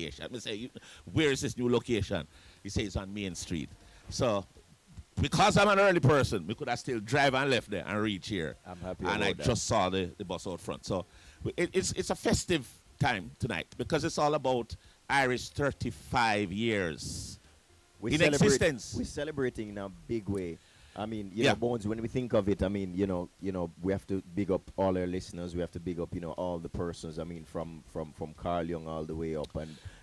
location. I say, where is this new location? He says it's on Main Street. So because I'm an early person, we could have still drive and left there and reach here. I'm happy and I about that. just saw the bus out front. So it's a festive time tonight because it's all about Irish 35 years in existence. We're celebrating in a big way. I mean, Yeah. Bones, when we think of it, I mean, we have to big up all our listeners. We have to big up, all the persons. I mean, from Carl Young all the way up,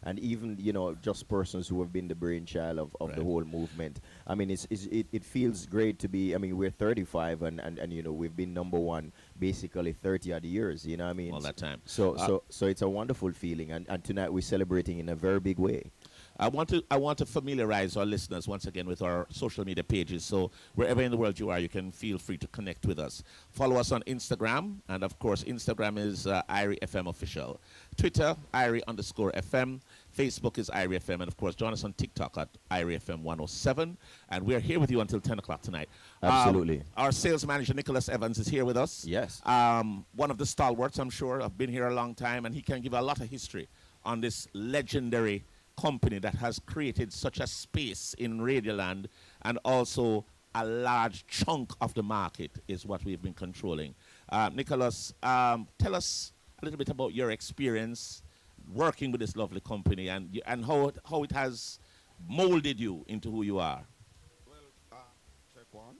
and even, just persons who have been the brainchild of Right. the whole movement. I mean, it feels great to be. I mean, we're 35, and we've been number one basically 30 odd years. You know what I mean? All that time. So it's a wonderful feeling, and tonight we're celebrating in a very big way. I want to familiarize our listeners once again with our social media pages. So wherever in the world you are, you can feel free to connect with us. Follow us on Instagram, and of course, Instagram is IRIE FM official. Twitter, IRIE_FM. Facebook is IRIE FM, and of course, join us on TikTok at IRIE FM 107. And we're here with you until 10 o'clock tonight. Absolutely. Our sales manager Nicholas Evans is here with us. Yes. One of the stalwarts, I'm sure. I've been here a long time, and he can give a lot of history on this legendary company that has created such a space in Radioland, and also a large chunk of the market is what we've been controlling. Nicholas, tell us a little bit about your experience working with this lovely company and how it has molded you into who you are. Well, check one.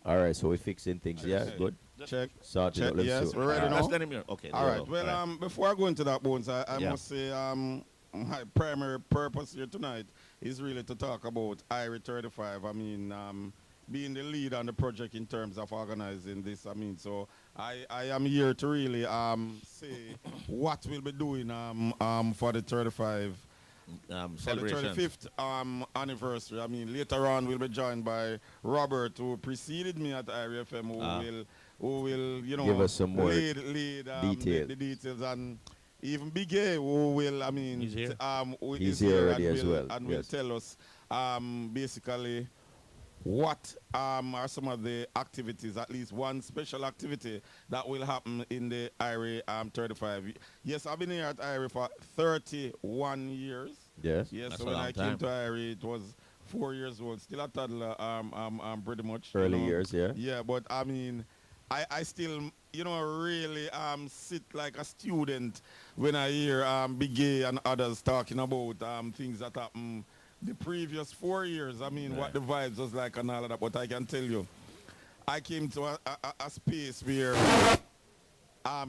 All right, so we're fixing things. Yeah, Okay. good. Check. Sorted Check, out. Let's yes, do- we're ready all right. now. Let's let him hear. Okay. All there right. we go. Well, All right. before I go into that, Bones, I Yeah. must say my primary purpose here tonight is really to talk about IRIE 35. I mean, being the lead on the project in terms of organizing this. I mean, so I am here to really say what we'll be doing for the 35. For the Celebrations. 35th anniversary. I mean, later on we'll be joined by Robert, who preceded me at IRIE FM, who will Give us some more lead detail. the details, and even Big A, who will, I mean, He's here. He's is here here already and as will, well, and will yes. tell us basically what are some of the activities, at least one special activity that will happen in the IRIE 35. Yes, I've been here at IRIE for 31 years. Yes. Yes, That's so a when long I time. came to IRIE, it was 4 years old, still a toddler, pretty much. Early years, yeah. Yeah, but I mean, I still, really sit like a student when I hear Big A and others talking about things that happened the previous 4 years. I mean, what the vibes was like and all of that. But I can tell you, I came to a space where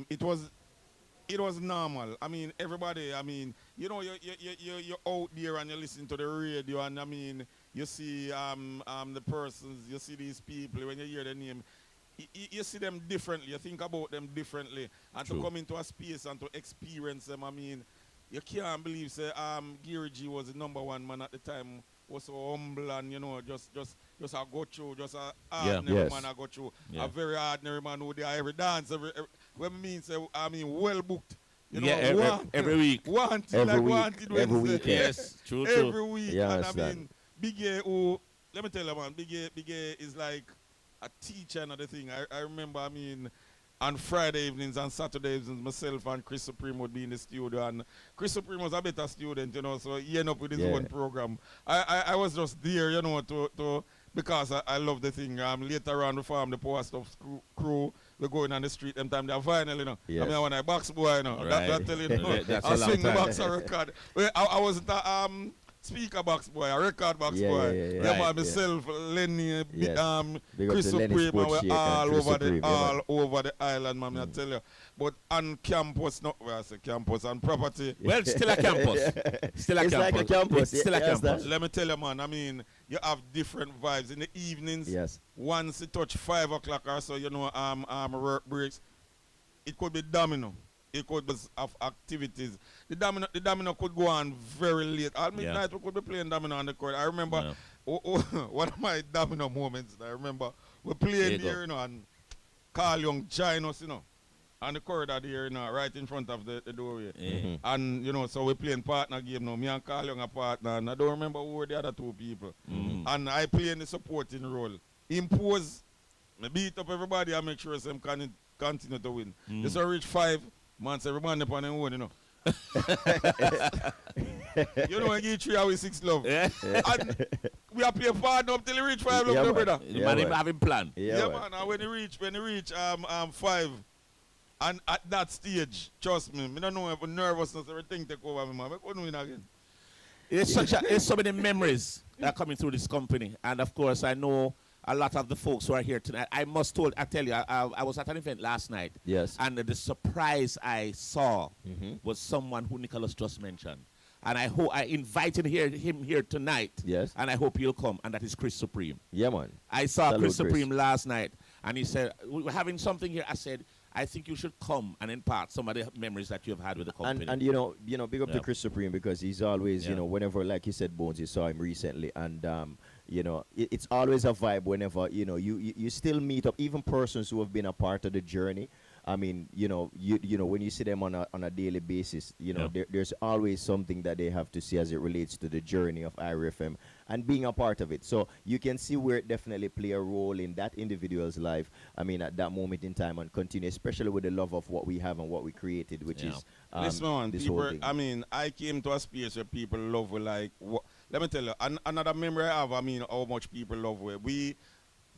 it was normal. I mean, everybody, I mean, you're out there and you listen to the radio, and I mean, you see the persons, you see these people, when you hear their name, you see them differently, you think about them differently, and True. to come into a space and to experience them, I mean, you can't believe, say, Gary G was the number one man at the time, was so humble and, just a go through, just a ordinary Yes. man I go through, Yeah. a very ordinary man who there every dance, every when I mean, say, I mean, well booked. Yeah, every week. Wanted, Every like week, wanted every Wednesday. weekend. Yes, true. Every week. Yeah, and I understand. mean, Big A, who, let me tell you, man, Big A is like a teacher and other thing. I remember, I mean, on Friday evenings and Saturday evenings, myself and Chris Supreme would be in the studio, and Chris Supreme was a better student, so he ended up with his Yeah. own program. I was just there, to because I love the thing. Later on, we formed the Power Stuff crew. We're going on the street, them time they're vinyl, Yes. I mean, when I box boy, Right. that telling you, That's I a long swing the time. box a record. Well, I wasn't a speaker box boy, a record box Yeah, boy. yeah, yeah, Yeah, Right. man, myself, Lenny, Yes. Big up Chris to Lenny Supreme, and Sports we're Shake and all Chris over Supreme, yeah, all man. over the island, man, I tell you. But on campus, not where I say campus, on property. Well, still a campus. Still a It's campus. like a campus, It's still a yeah, yes, campus. Let me tell you, man, I mean, you have different vibes in the evenings. Yes. Once it touch 5 o'clock or so, work breaks, it could be domino. It could be of activities. The domino could go on very late. At midnight, we could be playing domino on the court. I remember one of my domino moments. I remember we playing there, and Carl Young joined us, on the corridor there, right in front of the doorway. Mhm. And, so we playing partner game now. Me and Carl Young are partner, and I don't remember who were the other two people. And I play in the supporting role. Impose, me beat up everybody and make sure some continue to win. This will reach 5 months, everybody upon their own, You know, when you 3 hours 6 love. Yeah. And we are playing far up till you reach 5 love, Yeah, no, man. brother. The Yeah, man man. even having plan. Yeah, man. And when you reach 5, and at that stage, trust me, I don't know if nervousness or everything take over me, man. I couldn't win again. It's so many memories that are coming through this company. And of course, I know a lot of the folks who are here tonight. I tell you, I was at an event last night. Yes. And the surprise I saw Mhm. was someone who Nicholas just mentioned. And I invited him here tonight. Yes. And I hope he'll come. And that is Chris Supreme. Yeah, man. I saw Salute, Chris Chris. Supreme last night. And he said, we're having something here. I said, I think you should come and impart some of the memories that you've had with the company. And big up to Yeah. Chris Supreme, because he's always, Yeah. whenever, like you said, Bones, you saw him recently, and it's always a vibe whenever you still meet up, even persons who have been a part of the journey. I mean, when you see them on a daily basis, Yeah. there's always something that they have to see as it relates to the journey of IRIE FM and being a part of it. So you can see where it definitely play a role in that individual's life. I mean, at that moment in time, and continue, especially with the love of what we have and what we created, which Yeah. is Listen, man, this people, whole thing. I mean, I came to a space where people love we like, let me tell you, another memory I have, I mean, how much people love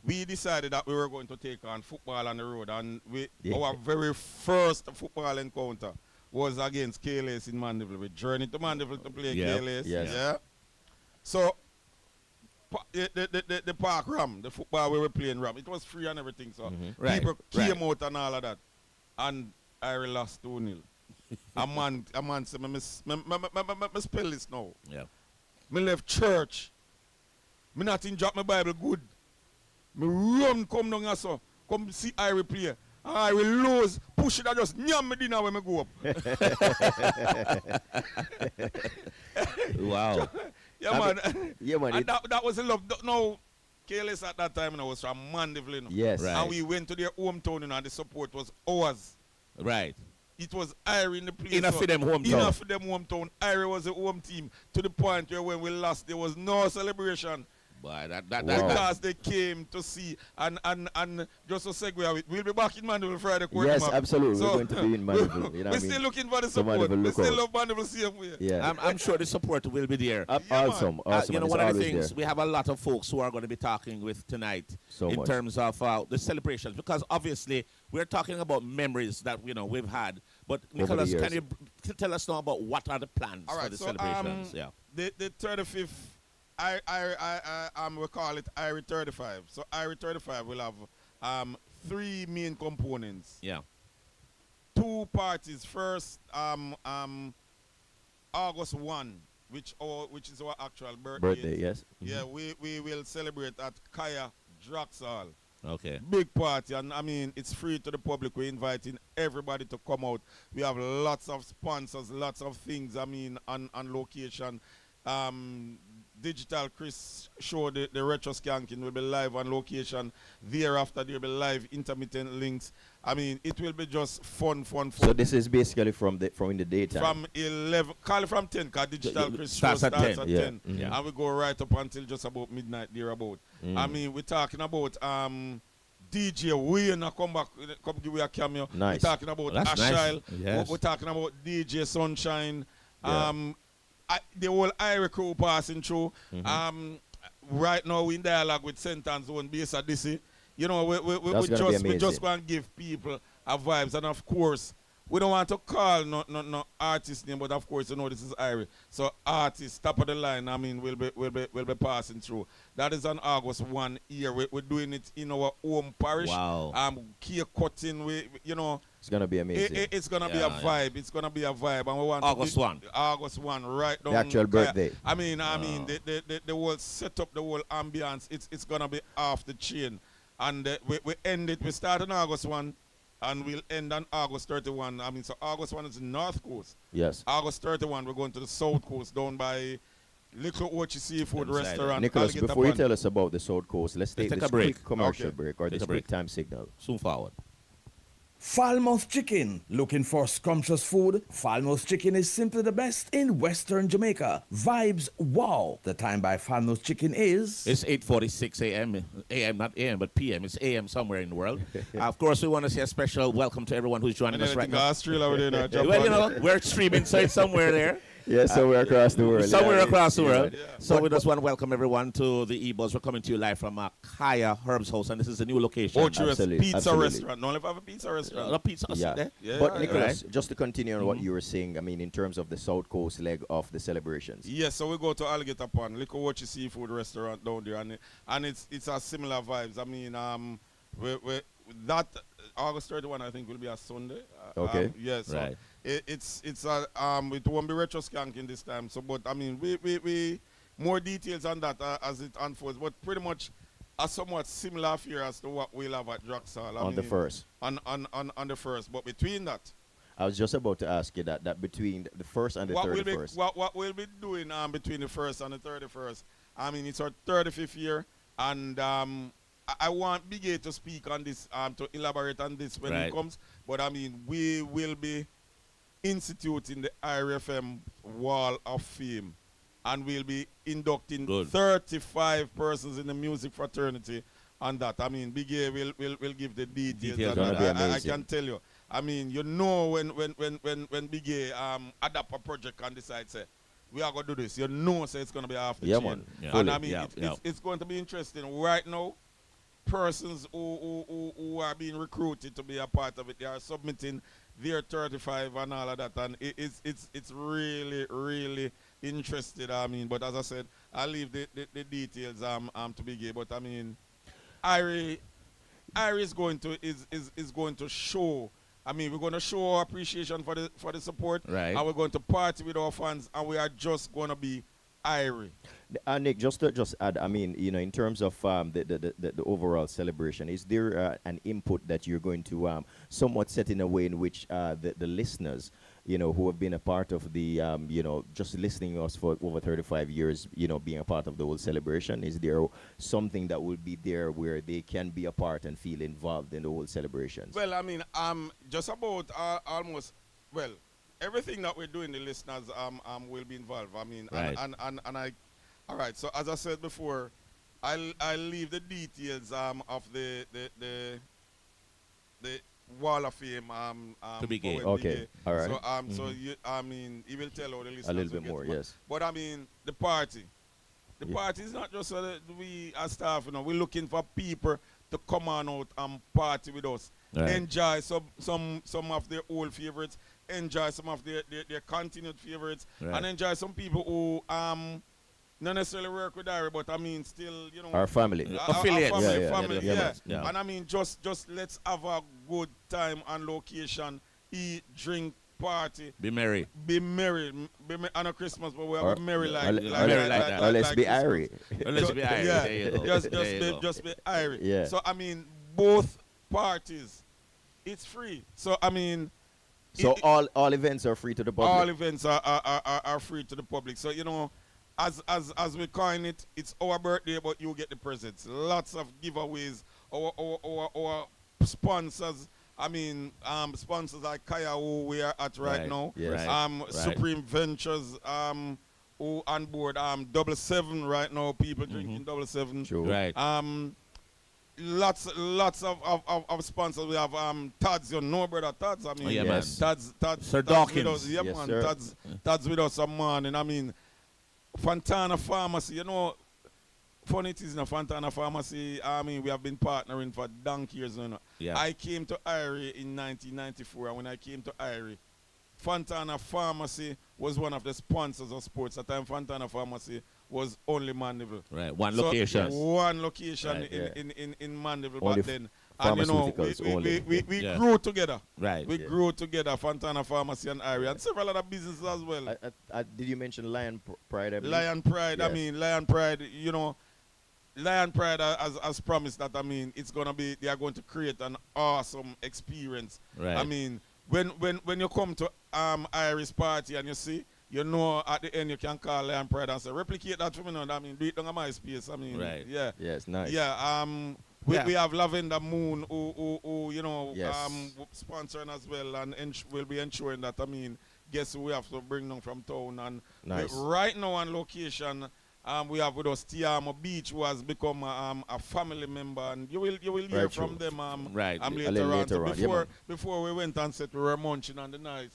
we decided that we were going to take on football on the road, and our very first football encounter was against KLS in Mandeville. We journeyed to Mandeville to play KLS. Yes. Yeah. So the park ram, the football we were playing ram, it was free and everything. So Right, people right. came out and all of that, and I lost 2-0. a man said, me spell this now. Yeah. Me left church. Me not in drop my Bible good. Me run come down here so. Come see IRIE play. I will lose. Push it and just nyam me dinner when me go up. Wow. Yeah, man. Yeah, man. And that was a love. No, KLS at that time, was from Mandeville. Yes. Right. And we went to their hometown, and the support was ours. Right. It was IRIE in the place. Enough for them hometown. Enough for them hometown. IRIE was the home team to the point where when we lost, there was no celebration. Boy, Wow. Because they came to see, and just to segue with, we'll be back in Mandeville Friday. Yes, absolutely. We're going to be in Mandeville. We're still looking for the So support. Mandeville, We look still out. love Mandeville same way. Yeah. I'm sure the support will be there. Awesome. Awesome. You know, and one it's of the always things, there. we have a lot of folks who are going to be talking with tonight So in much. terms of the celebrations, because obviously we're talking about memories that we've had. But Nicholas, years. can you tell us now about what are the plans All for right, the so celebrations? the 35th, we call it IRIE 35. So IRIE 35 will have 3 main components. Yeah. 2 parties. First, August 1, which is our actual Birthday, yes. Yeah, we will celebrate at Kaya Draxall. Okay. Big party, and I mean, it's free to the public. We're inviting everybody to come out. We have lots of sponsors, lots of things, I mean, on location. Digital Chris show, the retro skanking will be live on location. Thereafter, there will be live intermittent links. I mean, it will be just fun. So this is basically from in the daytime. From 11, call it from 10, because Digital Chris show Starts at 10. at Yeah. 10. Yeah. And we go right up until just about midnight, thereabout. I mean, we're talking about DJ Wayne come back, come give you a cameo. Nice. We're talking about That's nice. Ashile. Yes. We're talking about DJ Sunshine. Yeah. The whole IRIE crew passing through. Right now we're in dialogue with St. Anne's Zone based at DC. You know, That's gonna be we just amazing. going to give people a vibes, and of course we don't want to call no artist name, but of course you know this is IRIE. So artists top of the line, I mean, will be passing through. That is on August 1 here. We're doing it in our home parish. Wow. Cake cutting, you know. It's gonna be amazing. It's gonna be a Yeah, vibe. It's gonna be a vibe, and we want August to 1. August 1, right down. The actual birthday. I mean, the whole setup, the whole ambience. It's gonna be off the chain, and we end it. We start on August 1, and we'll end on August 31. I mean, so August 1 is the North Coast. Yes. August 31, we're going to the South Coast, down by Little Ochi Seafood Them side. Restaurant. Nicholas, Alligator before you Pond. tell us about the South Coast, let's take take this a break. quick commercial Okay. break or Take this a break. quick time signal. Soon forward. Falmouth Chicken. Looking for scrumptious food? Falmouth Chicken is simply the best in Western Jamaica. Vibes wow. The time by Falmouth Chicken is... It's 8:46 a.m. A.m. not a.m. but p.m. It's a.m. somewhere in the world. Of course, we want to say a special welcome to everyone who's joining us right now. Australia, Well, you know, we're streaming, so it's somewhere there. Yeah, somewhere across the world. Somewhere across the world. Yeah. So we just want to welcome everyone to the EBUZZ. We're coming to you live from Kaya Herb's House, and this is a new location. Pizza restaurant. No, if I have a pizza restaurant. A pizza Yeah. there. Yeah, But yeah, Nicholas, just to continue on what you were saying, I mean, in terms of the South Coast leg of the celebrations. Yes, so we go to Alligator Pond, Liquor Seafood Restaurant down there, and it's a similar vibes. I mean, we that August 31, I think, will be a Sunday. Okay. Yes. So Right. it's a it won't be retro skanking this time. So, but I mean, we more details on that as it unfolds. But pretty much a somewhat similar affair as to what we'll have at Draxal. On the first. On the first, but between that. I was just about to ask you that between the first and the 31st. What we'll be doing between the first and the 31st, I mean, it's our 35th year, and I want Big A to speak on this, to elaborate on this when it comes, but I mean, we will be instituting the IRFM Wall of Fame, and we'll be inducting 35 persons in the music fraternity on that. I mean, Big A will give the details. I can tell you. I mean, you know, when Big A adapt a project and decide, say, we are going to do this, you know, say it's going to be after yeah, chain. man. Yeah. And I mean, it's going to be interesting. Right now, persons who are being recruited to be a part of it, they are submitting their 35 and all of that, and it's really, really interested. I mean, but as I said, I'll leave the details to Big A. But I mean, IRIE is going to show. I mean, we're going to show our appreciation for the support, right? And we're going to party with our fans, and we are just going to be IRIE. Nick, just to add, I mean, you know, in terms of the overall celebration, is there an input that you're going to somewhat set in a way in which the listeners, you know, who have been a part of the, you know, just listening to us for over 35 years, you know, being a part of the whole celebration, is there something that will be there where they can be a part and feel involved in the whole celebrations? Well, I mean, just about almost, well, everything that we're doing, the listeners will be involved. I mean, and I, all right. So as I said before, I'll leave the details of the Wall of Fame to Big A. Okay, all right. So so you, I mean, he will tell all the listeners a little bit more, yes. But I mean, the party is not just so that we as staff. You know, we're looking for people to come on out and party with us, enjoy some of their old favorites, enjoy some of their continued favorites, and enjoy some people who not necessarily work with IRIE, but I mean still, you know, our family, affiliates, family. Yeah. And I mean just let's have a good time and location, eat, drink, party, be merry, on a Christmas, but we're merry like that. Or let's be IRIE. Let's be IRIE. Yeah, there you go. just be IRIE. Yeah. So I mean, both parties, it's free. So I mean. So all events are free to the public. All events are free to the public. So you know, as we coin it, it's our birthday, but you get the presents. Lots of giveaways. Our sponsors. I mean, sponsors like Kaya, who we are at right now. Yes. Supreme Ventures, who on board. 77 right now. People drinking 77. Sure. Right. Lots of sponsors. We have Tads, you know, brother Tads. I mean, yes. Tads Sir Tads with Dawkins. us. Yeah, Yes, man. sir. Tads with us a man. And I mean, Fontana Pharmacy, you know, funny it is in a Fontana Pharmacy. I mean, we have been partnering for donkey years. You know. Yeah. I came to IRIE in 1994, and when I came to IRIE, Fontana Pharmacy was one of the sponsors of sports. At the time, Fontana Pharmacy was only Mandeville. Right. One location. One location Right, in Mandeville Only back then. And you know, we grew together. Right. We grew together, Fontana Pharmacy and IRIE, and several other businesses as well. Did you mention Lion Pride? I believe? Lion Pride, Yes. I mean, Lion Pride, you know, Lion Pride has promised that, I mean, it's going to be, they are going to create an awesome experience. Right. I mean, when you come to IRIE's party and you see, you know, at the end you can call Lion Pride and say, replicate that for me now. I mean, do it on my space. I mean, Right. yeah. Yes, nice. Yeah, We have Lavender Moon who Yes. sponsoring as well, and will be ensuring that, I mean, guess who we have to bring them from town. And Nice. right now on location, we have with us Tiamo Beach, who has become a family member, and you will hear Right, from true. them Right. later A little on. later So on, yeah, man. before we went and said we were munching on the night.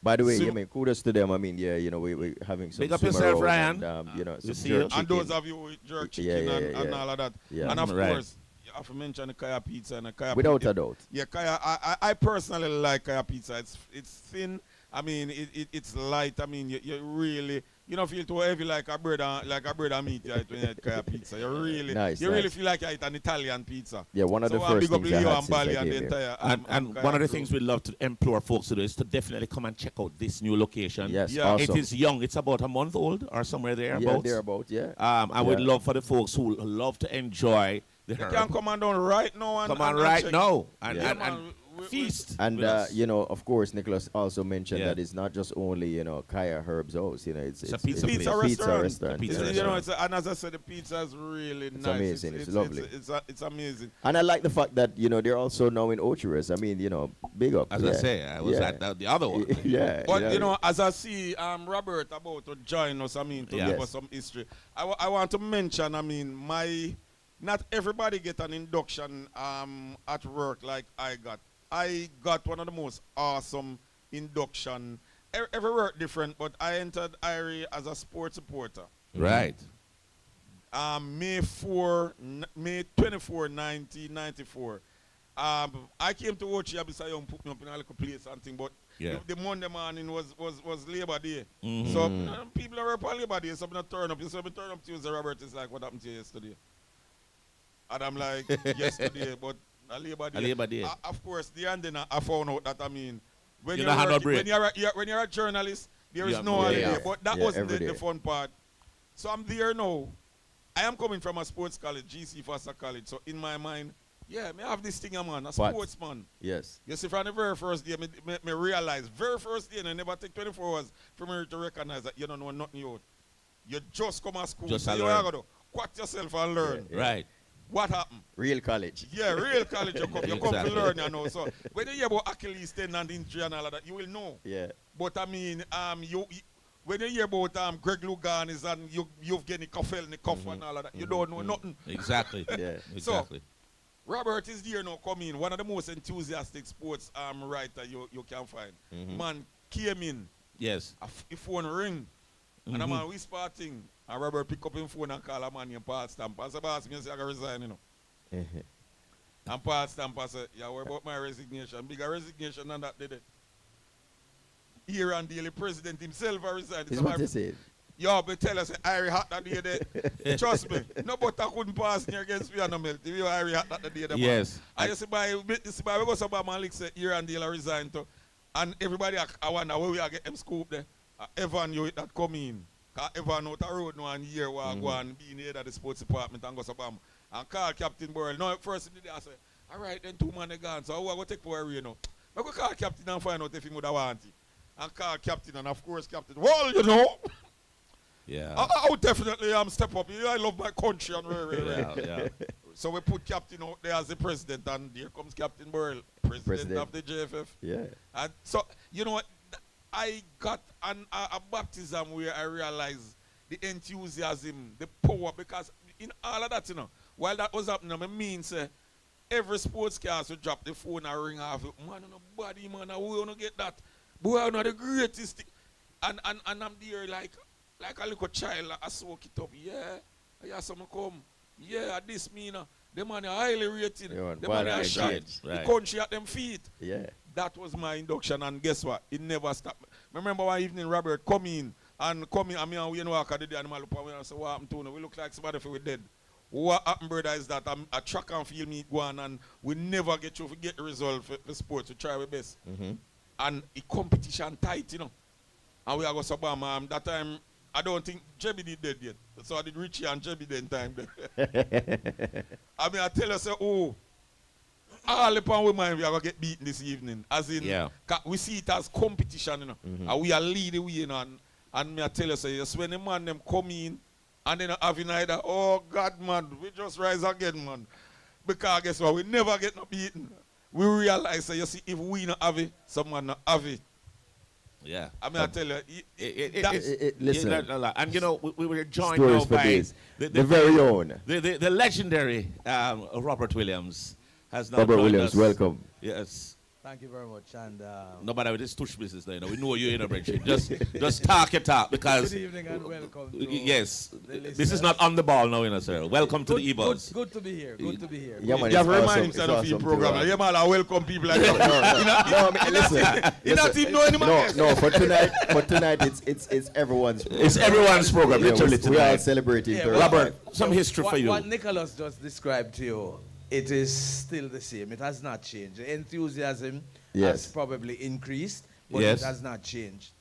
By the way, so- I mean, kudos to them. I mean, yeah, we're having some Big up swimmer yourself, rolls Ryan. and, some see jerk you. and chicken. those of you with jerk Yeah, chicken yeah, and yeah. all of that. Yeah. And of Right. course, you have to mention the Kaya pizza and the Kaya Without pizza. a doubt. Yeah, Kaya. I personally like Kaya pizza. It's thin. I mean, it's light. I mean, you really don't feel too heavy like a bread and meat when you eat Kaya pizza. You really Nice, really nice. feel like you eat an Italian pizza. Yeah, one of So the I first big up things I Leo had and since I Bali and came the here. entire. And Kaya one of the crew. things we love to implore folks to do is to definitely come and check out this new location. Yes, Yeah. awesome. It is young. It's about a month old or somewhere Yeah, thereabouts. thereabout, yeah. I would Yeah. love for the folks who love to enjoy the You herb. can come on down right now and Come on and right check. now and, Yeah. and feast. And with us. of course, Nicholas also mentioned Yeah. that it's not just only Kaya Herb's House. It's It's a pizza Pizza place. restaurant. restaurant. Pizza yeah. restaurant. And as I said, the pizza is really nice. amazing. It's lovely. It's amazing. And I like the fact that they're also now in Ocherous. I mean, big up. As yeah. I say, I was Yeah. at the other one. Yeah. But yeah. as I see Robert about to join us, I mean, to Yeah. give Yes. us some history. I want to mention, I mean, not everybody get an induction at work like I got. I got one of the most awesome induction. Every work different, but I entered IRIE as a sports supporter. Right. May 24, 1994. I came to watch Abisayong put me up in a little place and thing, but Yeah. the Monday morning was Labor Day. Mhm. So people are up on Labor Day, so I'm not turn up. So I turn up Tuesday, Robert is like, what happened to you yesterday? And I'm like, yesterday, but a Labor Day. A Labor Day. Of course, the end then I found out that, I mean, when You you're don't have no working- break. when you're a journalist, there is Yeah, no yeah, holiday. yeah. But that Yeah, wasn't every the day. fun part. So I'm there now. I am coming from a sports college, GC Foster College. So in my mind, yeah, me have this thing, man, a sportsman. Yes. You see, from the very first day, me realize, very first day, and I never take 24 hours for me to recognize that you don't know nothing out. You just come to school. Just so a you learn. are going to quat yourself and learn. Yeah. Right. What happened? Real college. Yeah, real college you come. You come Exactly. to learn, you know. So when you hear about Achilles tendon and injury and all of that, you will know. Yeah. But I mean, when you hear about Greg Louganis and you've getting cuff in the cuff and all of that, you don't know nothing. Exactly. Yeah. Exactly. Robert is there now coming, one of the most enthusiastic sports writer you can find. Man came in, Yes. a phone ring, and a man whisper thing, and Robert pick up his phone and call a man named Paul Stamper. I said, boss, me say I got resign, you know. And Paul Stamper said, yeah, what about my resignation? Bigger resignation than that, did it? Here and daily president himself resigned. Is what they said. Yo, but tell us, IRIE hot that day there. Trust me, no butter couldn't pass near against me and no melt. If you IRIE hot that day there, man. Yes. And you see, we go some man like say, here and daily resign to. And everybody, I wonder where we are get them scoop there. Evan, you that come in. Because Evan out the road now and year will go and be in the head of the sports department and go some bam. And call Captain Burrell. Now, first in the day, I say, all right, then 2 man they gone. So I go take for you know. I go call Captain and find out if he would have want it. And call Captain, and of course, Captain, well, you know. Yeah. I would definitely step up. I love my country and Yeah. So we put Captain out there as the president, and here comes Captain Burrell, president of the JFF. Yeah. And so, you know what, I got a baptism where I realized the enthusiasm, the power, because in all of that, you know, while that was happening, I mean, say, every sportscaster would drop the phone and ring off. Man, nobody, man, we want to get that. Boy, I'm not the greatest thing. And I'm there like a little child, I soak it up. Yeah, I hear someone come. Yeah, this me, the man are highly rated. Yeah, The man are right, shot. right. The country at them feet. Yeah. That was my induction, and guess what? It never stopped. Remember one evening, Robert come in, and me and we walk at the day, and I look at me and say, what happened to you? We look like somebody if we dead. What happened, brother, is that a track and field meet go on, and we never get the result for sports. We try our best. And the competition tight, you know. And we are going to Sabama. That time, I don't think Jebby did dead yet. So I did Richie and Jebby then time. I mean, I tell you, say, oh, all the pound we mind we are going to get beaten this evening. As in, we see it as competition, you know. And we are leading, you know. And me I tell you, say, yes, when the man them come in, and then having either, oh God, man, we just rise again, man. Because guess what? We never get no beaten. We realize that, you see, if we not have it, someone not have it. Yeah. I mean, I tell you, listen. And you know, we were joined Stories now for by days. The very own. the legendary Robert Williams has now Robert joined Williams, us. welcome. Yes. Thank you very much. And Nobody with this tush business there, you know. We know you're in a bridge. Just talk your talk because good evening and welcome. To yes, the this is not on the ball now, you know, sir. Welcome to the EBUZZ. Good to be here. Good to be here. Yeah, man, you have it's to awesome. remind It's himself of your awesome program. to, Yeah, man, I welcome people like that. no, I mean, listen. You not even know any man. No, for tonight, it's everyone's. It's everyone's program, literally we are tonight. celebrating. Yeah, 35. Robert, some history for you. What Nicholas just described to you, it is still the same. It has not changed. The enthusiasm has probably increased, but Yes. it has not changed.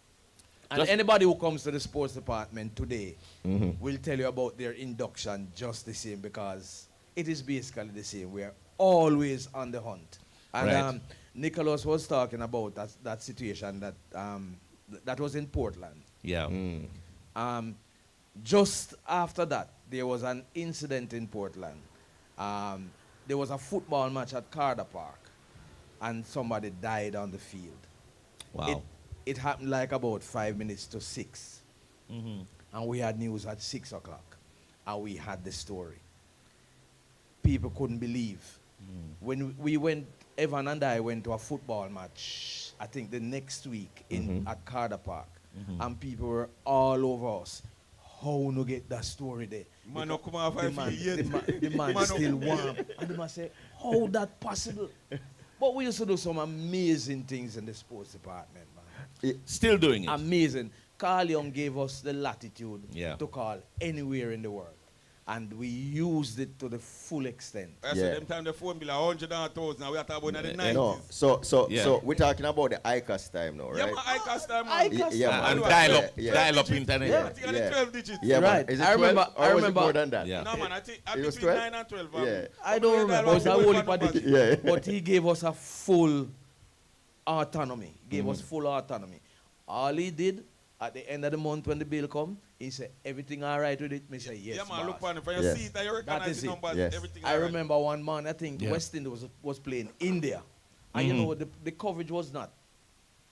And Just- anybody who comes to the sports department today will tell you about their induction just the same, because it is basically the same. We are always on the hunt. And Right. Nicholas was talking about that situation that was in Portland. Yeah. Just after that, there was an incident in Portland. There was a football match at Carter Park, and somebody died on the field. Wow. It happened like about 5 minutes to 6. And we had news at 6 o'clock, and we had the story. People couldn't believe. When we went, Evan and I went to a football match, I think the next week at Carter Park, and people were all over us. How no get that story there? Man, no come off The man still warm. And the man say, how that possible? But we used to do some amazing things in the sports department, man. Still doing it. Amazing. Carl Young gave us the latitude Yeah. to call anywhere in the world. And we used it to the full extent. I said them time the phone bill 100,000. Now we are talking about the 90s. No, so we're talking about the ICAS time now, Yeah, right? man, ICAS time, man. ICAS Yeah, time. man. And Yeah. dial up internet. Yeah. I think I did 12 digits. Yeah, Right. man. Is it I 12, remember- or I was it remember- more than that? Yeah. No, man, I think It was between 12? 9 and 12. Yeah. I don't remember. It was a whole heap of digits. Yeah. But he gave us a full autonomy. Gave us full autonomy. All he did, at the end of the month when the bill come, he said, everything all right with it? Me say, yes, Yeah, man, look boss. on it. From your Yeah. seat, you That recognize is the it. numbers, Yes. everything. I all right. remember one man, I think Yeah. West Indies was playing India. And you know, the coverage was not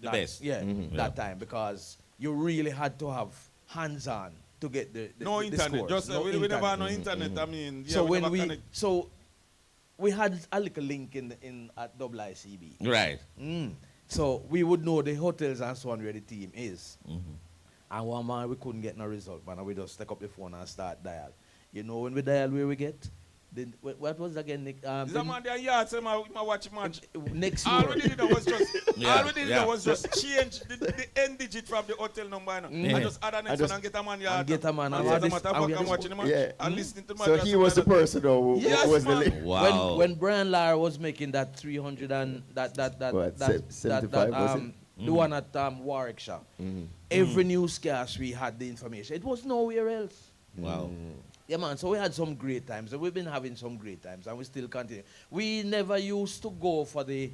The that- best. Yeah, that time, because you really had to have hands-on to get the No the internet. scores. Just No we never internet. had no internet. I mean, yeah, So when never we connect. we had a little link in at IICB. Right. So we would know the hotels and so on where the team is. And one man we couldn't get no result, man. And we just take up the phone and start dial. You know when we dial where we get? What was it again, Nick? Is that man there yard say my watch match? Next All year. we did was just Yeah, all we did yeah. was just change the end digit from the hotel number, you know, Yeah. and just add a next one and get a man yard. And get a man, And and as have a this- matter of and we fact, have I'm this- watching the match Yeah. and listening to the match. So he was the person though who Yes, was the man. link. Wow. When Brian Lara was making that 300 and that What, that 75 was it? the one at Warwickshire, every newscast we had the information. It was nowhere else. Wow. Yeah, man. So we had some great times, and we've been having some great times, and we still continue. We never used to go for the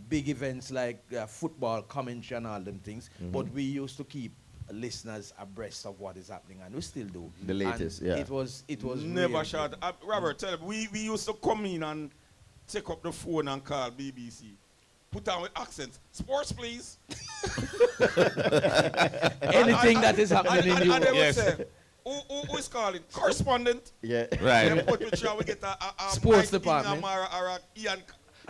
big events like football commentary and all them things, but we used to keep listeners abreast of what is happening, and we still do. The latest, And yeah. It was Never really shot. good. Robert, tell him, we used to come in and take up the phone and call BBC. Put on with accents. Sports, please. Anything that is happening in And Europe. they would Yes. say, who is calling? Correspondent. Yeah. Right. Then put which we get a Sports Mike department. Ingham or a Ian,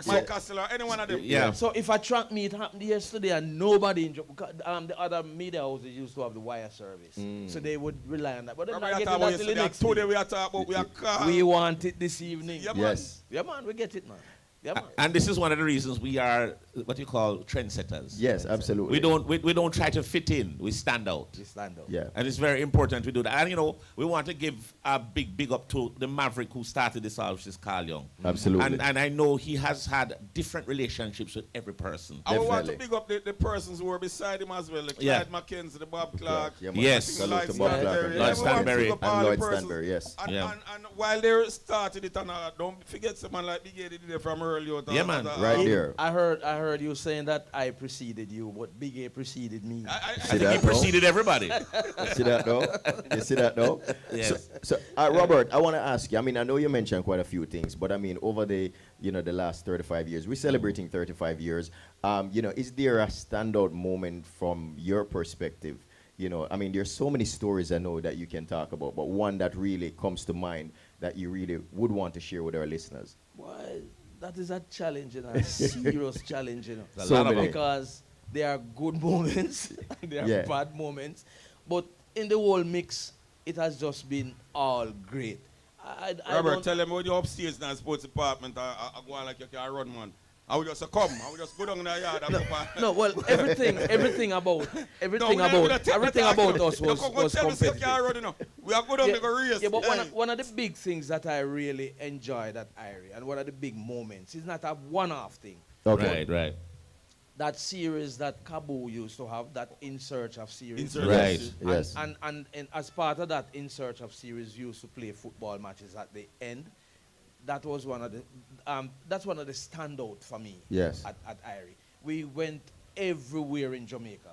Mike Castle or any one of them. Yeah. So if a track meet happened yesterday and nobody in the other media houses used to have the wire service, so they would rely on that. But they're Remember not we getting are that talking till the yesterday. next Today week. we are talking about we are called. We want it this evening. Yeah, man. Yes. Yeah, man, we get it, man. Yeah, man. And this is one of the reasons we are what you call trendsetters. Yes, absolutely. We don't try to fit in. We stand out. We stand up. Yeah. And it's very important we do that. And you know, we want to give a big up to the maverick who started this all, which is Carl Young. Absolutely. And I know he has had different relationships with every person. I would want to Definitely. big up the persons who were beside him as well. Like Yeah. Clyde Mackenzie, the Bob Clark. Yeah, man. Yes. Salute to Lloyd Bob Clark Stanberry. and Lloyd Everyone Stanberry. big up And all the Lloyd persons. Stanberry, yes. And, Yeah. and while they started it, and don't forget someone like Big Eddie did it from hurl you out. Yeah, man. Right there. I heard you saying that I preceded you, but Big A preceded me. I See think that, he no? preceded everybody. See that though? You see that though? Yes. So Robert, I want to ask you. I mean, I know you mentioned quite a few things, but I mean, over the the last 35 years, we're celebrating 35 years. Is there a standout moment from your perspective? I mean, there's so many stories I know that you can talk about, but one that really comes to mind that you really would want to share with our listeners. Well, that is a challenge, a serious challenge, There's a So lot of many. because there are good moments, and there are Yeah. bad moments, but in the whole mix, it has just been all great. I Robert, don't- tell them when you're upstairs in the sports department, I go on like you can run, man. I would just say, come. I would just go down in the yard and go back. No, well, everything about us was competitive. We are good on the race. Yeah, but Hey. one of the big things that I really enjoyed at IRIE, and one of the big moments, is not a one-off thing. Okay. Right. That series that Cabo used to have, that In Search of series. In Search. Right. Yes. And as part of that In Search of series, used to play football matches at the end. That was one of the standout for me. Yes. At IRIE. We went everywhere in Jamaica.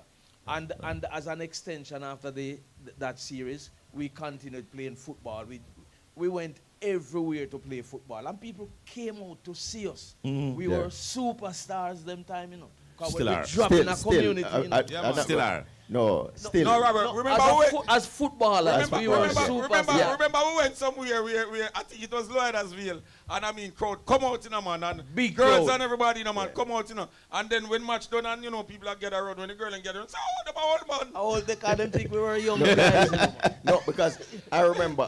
And as an extension after that series, we continued playing football. We went everywhere to play football, and people came out to see us. We Yeah. were superstars them time, 'Cause Still when are. we dropped in a Still, community, Yeah, man. Still are. No, still. No, Robert, No, remember as footballers, we were superstars. remember we went somewhere where I think it was Lloydersville, and I mean crowd come out, man, and Big girls crowd. and everybody, man, come out, and then when match done and people are get around, when the girl and get around, say, oh, the old man. All the kind of think we were young guys. No, because I remember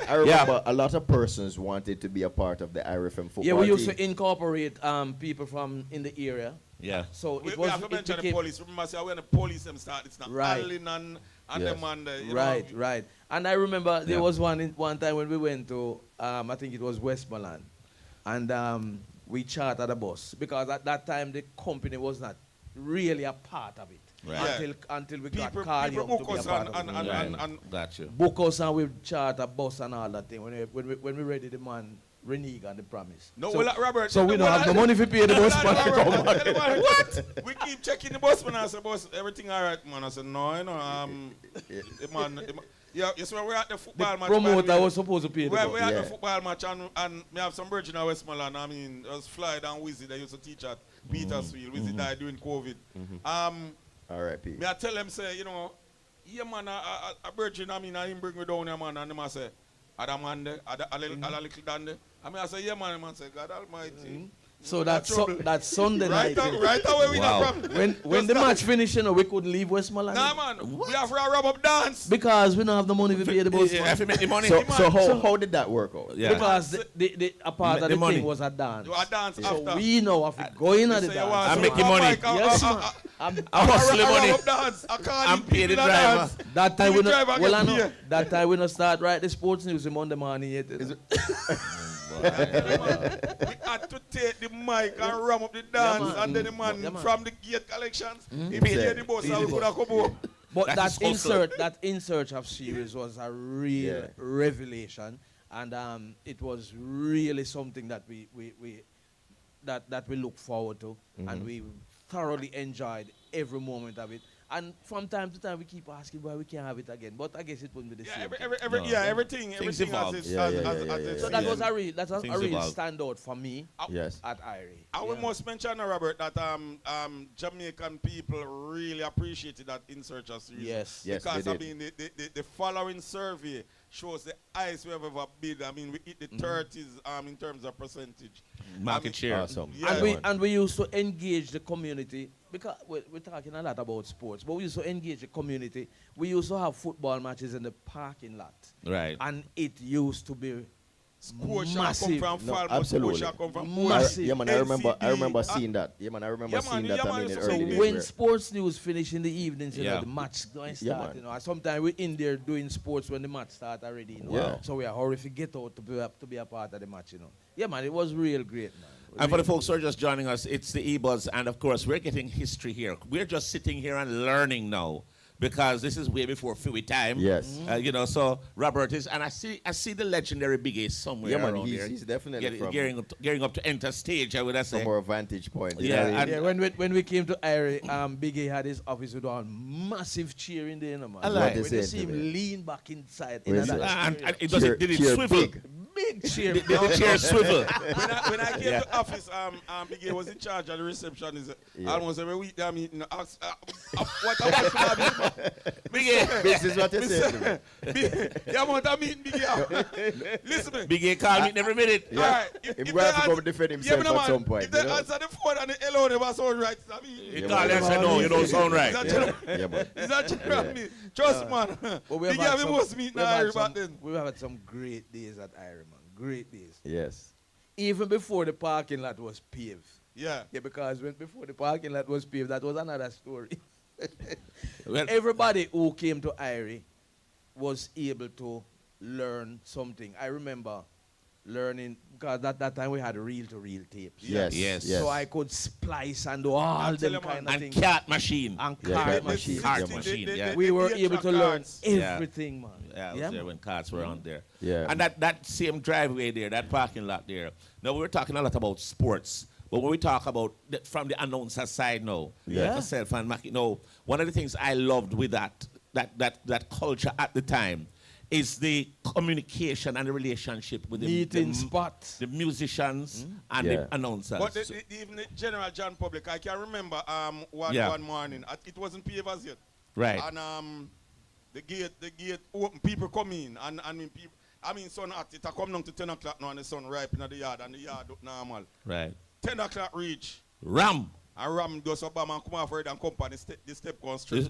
a lot of persons wanted to be a part of the IRFM football Yeah, we used team. to incorporate people from in the area. Yeah. So We it was have to it mention the became- police. Remember, say, when the police them start, it's not Right. Allen and Yes. them and Right. And I remember there Yeah. was one time when we went to I think it was Westmoreland, and we chartered a bus because at that time the company was not really a part of it Right. until we got People Carl Young to book be a us part of it. and Got you. Book us and we charter a bus and all that thing. When we ready, the man renege on the promise. no, So- well, Robert. So we don't have the money to pay the bus man to come back. What? We keep checking the bus man. I said, boss, everything all right, man. I said, no, the man, yeah, you see, we're at the football The match. promoter was supposed to pay the We're bus. at Yeah. the football match, and we have some virgin in Westmoreland. I mean, it was Floyd and Wizzy. They used to teach at Petersfield. Wizzy died during COVID. R.I.P. Me I tell them, say, yeah, man, a virgin, I mean, I him bring me down here, man, and them I say, Ada man there, a little dan there. I mean, I say, yeah, man, man say, God Almighty. So that Sunday Right, night, right away we Wow. not from. when the match finished, we couldn't leave Westmoreland. Nah, man, we have to wrap up dance. Because we don't have the money to pay the bus. Yeah, man. if you make the money. So how did that work out? Yeah. Because a part of The the money. thing was a dance. You a dance So after. we know if we go in at the Say you want dance. I some make the money. bike, Yes, man. I hustle the money. Dance. I can't I'm leave paid the people a driver. dance. That time we The driver well, I get know. paid. That time we not start right the sports news in Monday morning yet. We had to take the mic and ram up the dance, man. and then the man Yeah, man. from the gate collections, he Pay paid the bus and we could have come home. But That that is hustle. In Search of series was a real Yeah. revelation, and it was really something that we look forward to, and we thoroughly enjoyed every moment of it. And from time to time, we keep asking why we can't have it again. But I guess it wouldn't be the Yeah, same. thing. everything Things has evolve. its Yeah, has yeah, its yeah, its So yeah. that was a real Things real evolve. standout for me Yes. at IRIE. I will must mention, Robert, that Jamaican people really appreciated that In Search of series. Yes. Yes, Because they I did. mean, the following survey shows the highest we have ever bid. I mean, we hit the 30s in terms of percentage. Market share. Awesome. Yeah. And we used to engage the community, because we're talking a lot about sports, but we used to engage the community. We used to have football matches in the parking lot, Right. and it used to be Scotia massive. come from No, Falmouth, absolutely. Scotia come from Massive. Yeah, man, I remember LCD. seeing that. Yeah, man, I remember Yeah, man, seeing that. yeah, I man, mean, in so early So days when where- sports news finish in the evenings, Yeah. the match don't Yeah, start. man. Sometimes we're in there doing sports when the match start already. Yeah. So we are hurry to get out to be a part of the match. Yeah, man, it was real great, man. And for the folks who are just joining us, it's the EBUZZ, and of course, we're getting history here. We're just sitting here and learning now. because this is way before Fui time. Yes. You know, so Robert is, and I see the legendary Big A somewhere Yeah, man, around there. he's definitely from gearing up to enter stage, I would have from said. our vantage point. you Yeah, know what I mean? and- Yeah, when we came to IRIE, Big A had his office with a massive chair in there, you know, man. I like When it. you see him lean back inside, What is that it? And it Cheer- did it cheer swivel? big. big chair. Did the chair swivel? When I came Yeah. to office, Big A was in charge of the reception. Almost every week, I mean, what I was Big A. This is what you said to me. Yeah, man, I mean, Big A. Listen to me. Big A call me every minute. Yeah. All right. He will have to come defend himself at some point. If they you know? answer the phone and the hello, they must sound right. I mean, He Yeah, called man. and said, no, you don't sound right. is that true? Yeah, man. Is that true? I mean, trust man. But Big A, we must meet now Irish back then. we've had some great days at IRIE, man. Great days. Yes. Even before the parking lot was paved. Yeah. Yeah, because before the parking lot was paved, that was another story. Well, Everybody who came to IRIE was able to learn something. I remember learning, because at that time we had reel-to-reel tapes. Yes. Yes. Yes. So I could splice and do all I'll tell them you, man. kind of and things. cart machine. And Yeah, cart cart machine. Cart machine, yeah. We were the able to extra learn cards. Yeah. everything, man. Yeah, I was Yeah, there man. when cars were on there. Yeah. And that same driveway there, that parking lot there. Now, we were talking a lot about sports. But when we talk about, from the announcer side now, Yeah. myself and Mackie, one of the things I loved with that culture at the time is the communication and the relationship with Meeting spots. the musicians and Yeah. the announcers. But even the general John public, I can remember Yeah. one morning, it wasn't paved as yet. Right. And the gate open, people come in, and people, sun hot, it come down to 10 o'clock now, and the sun ripe in the yard, and the yard look normal. Right. 10 o'clock reach, Ram. and Ram goes up and come off and company, the step goes straight.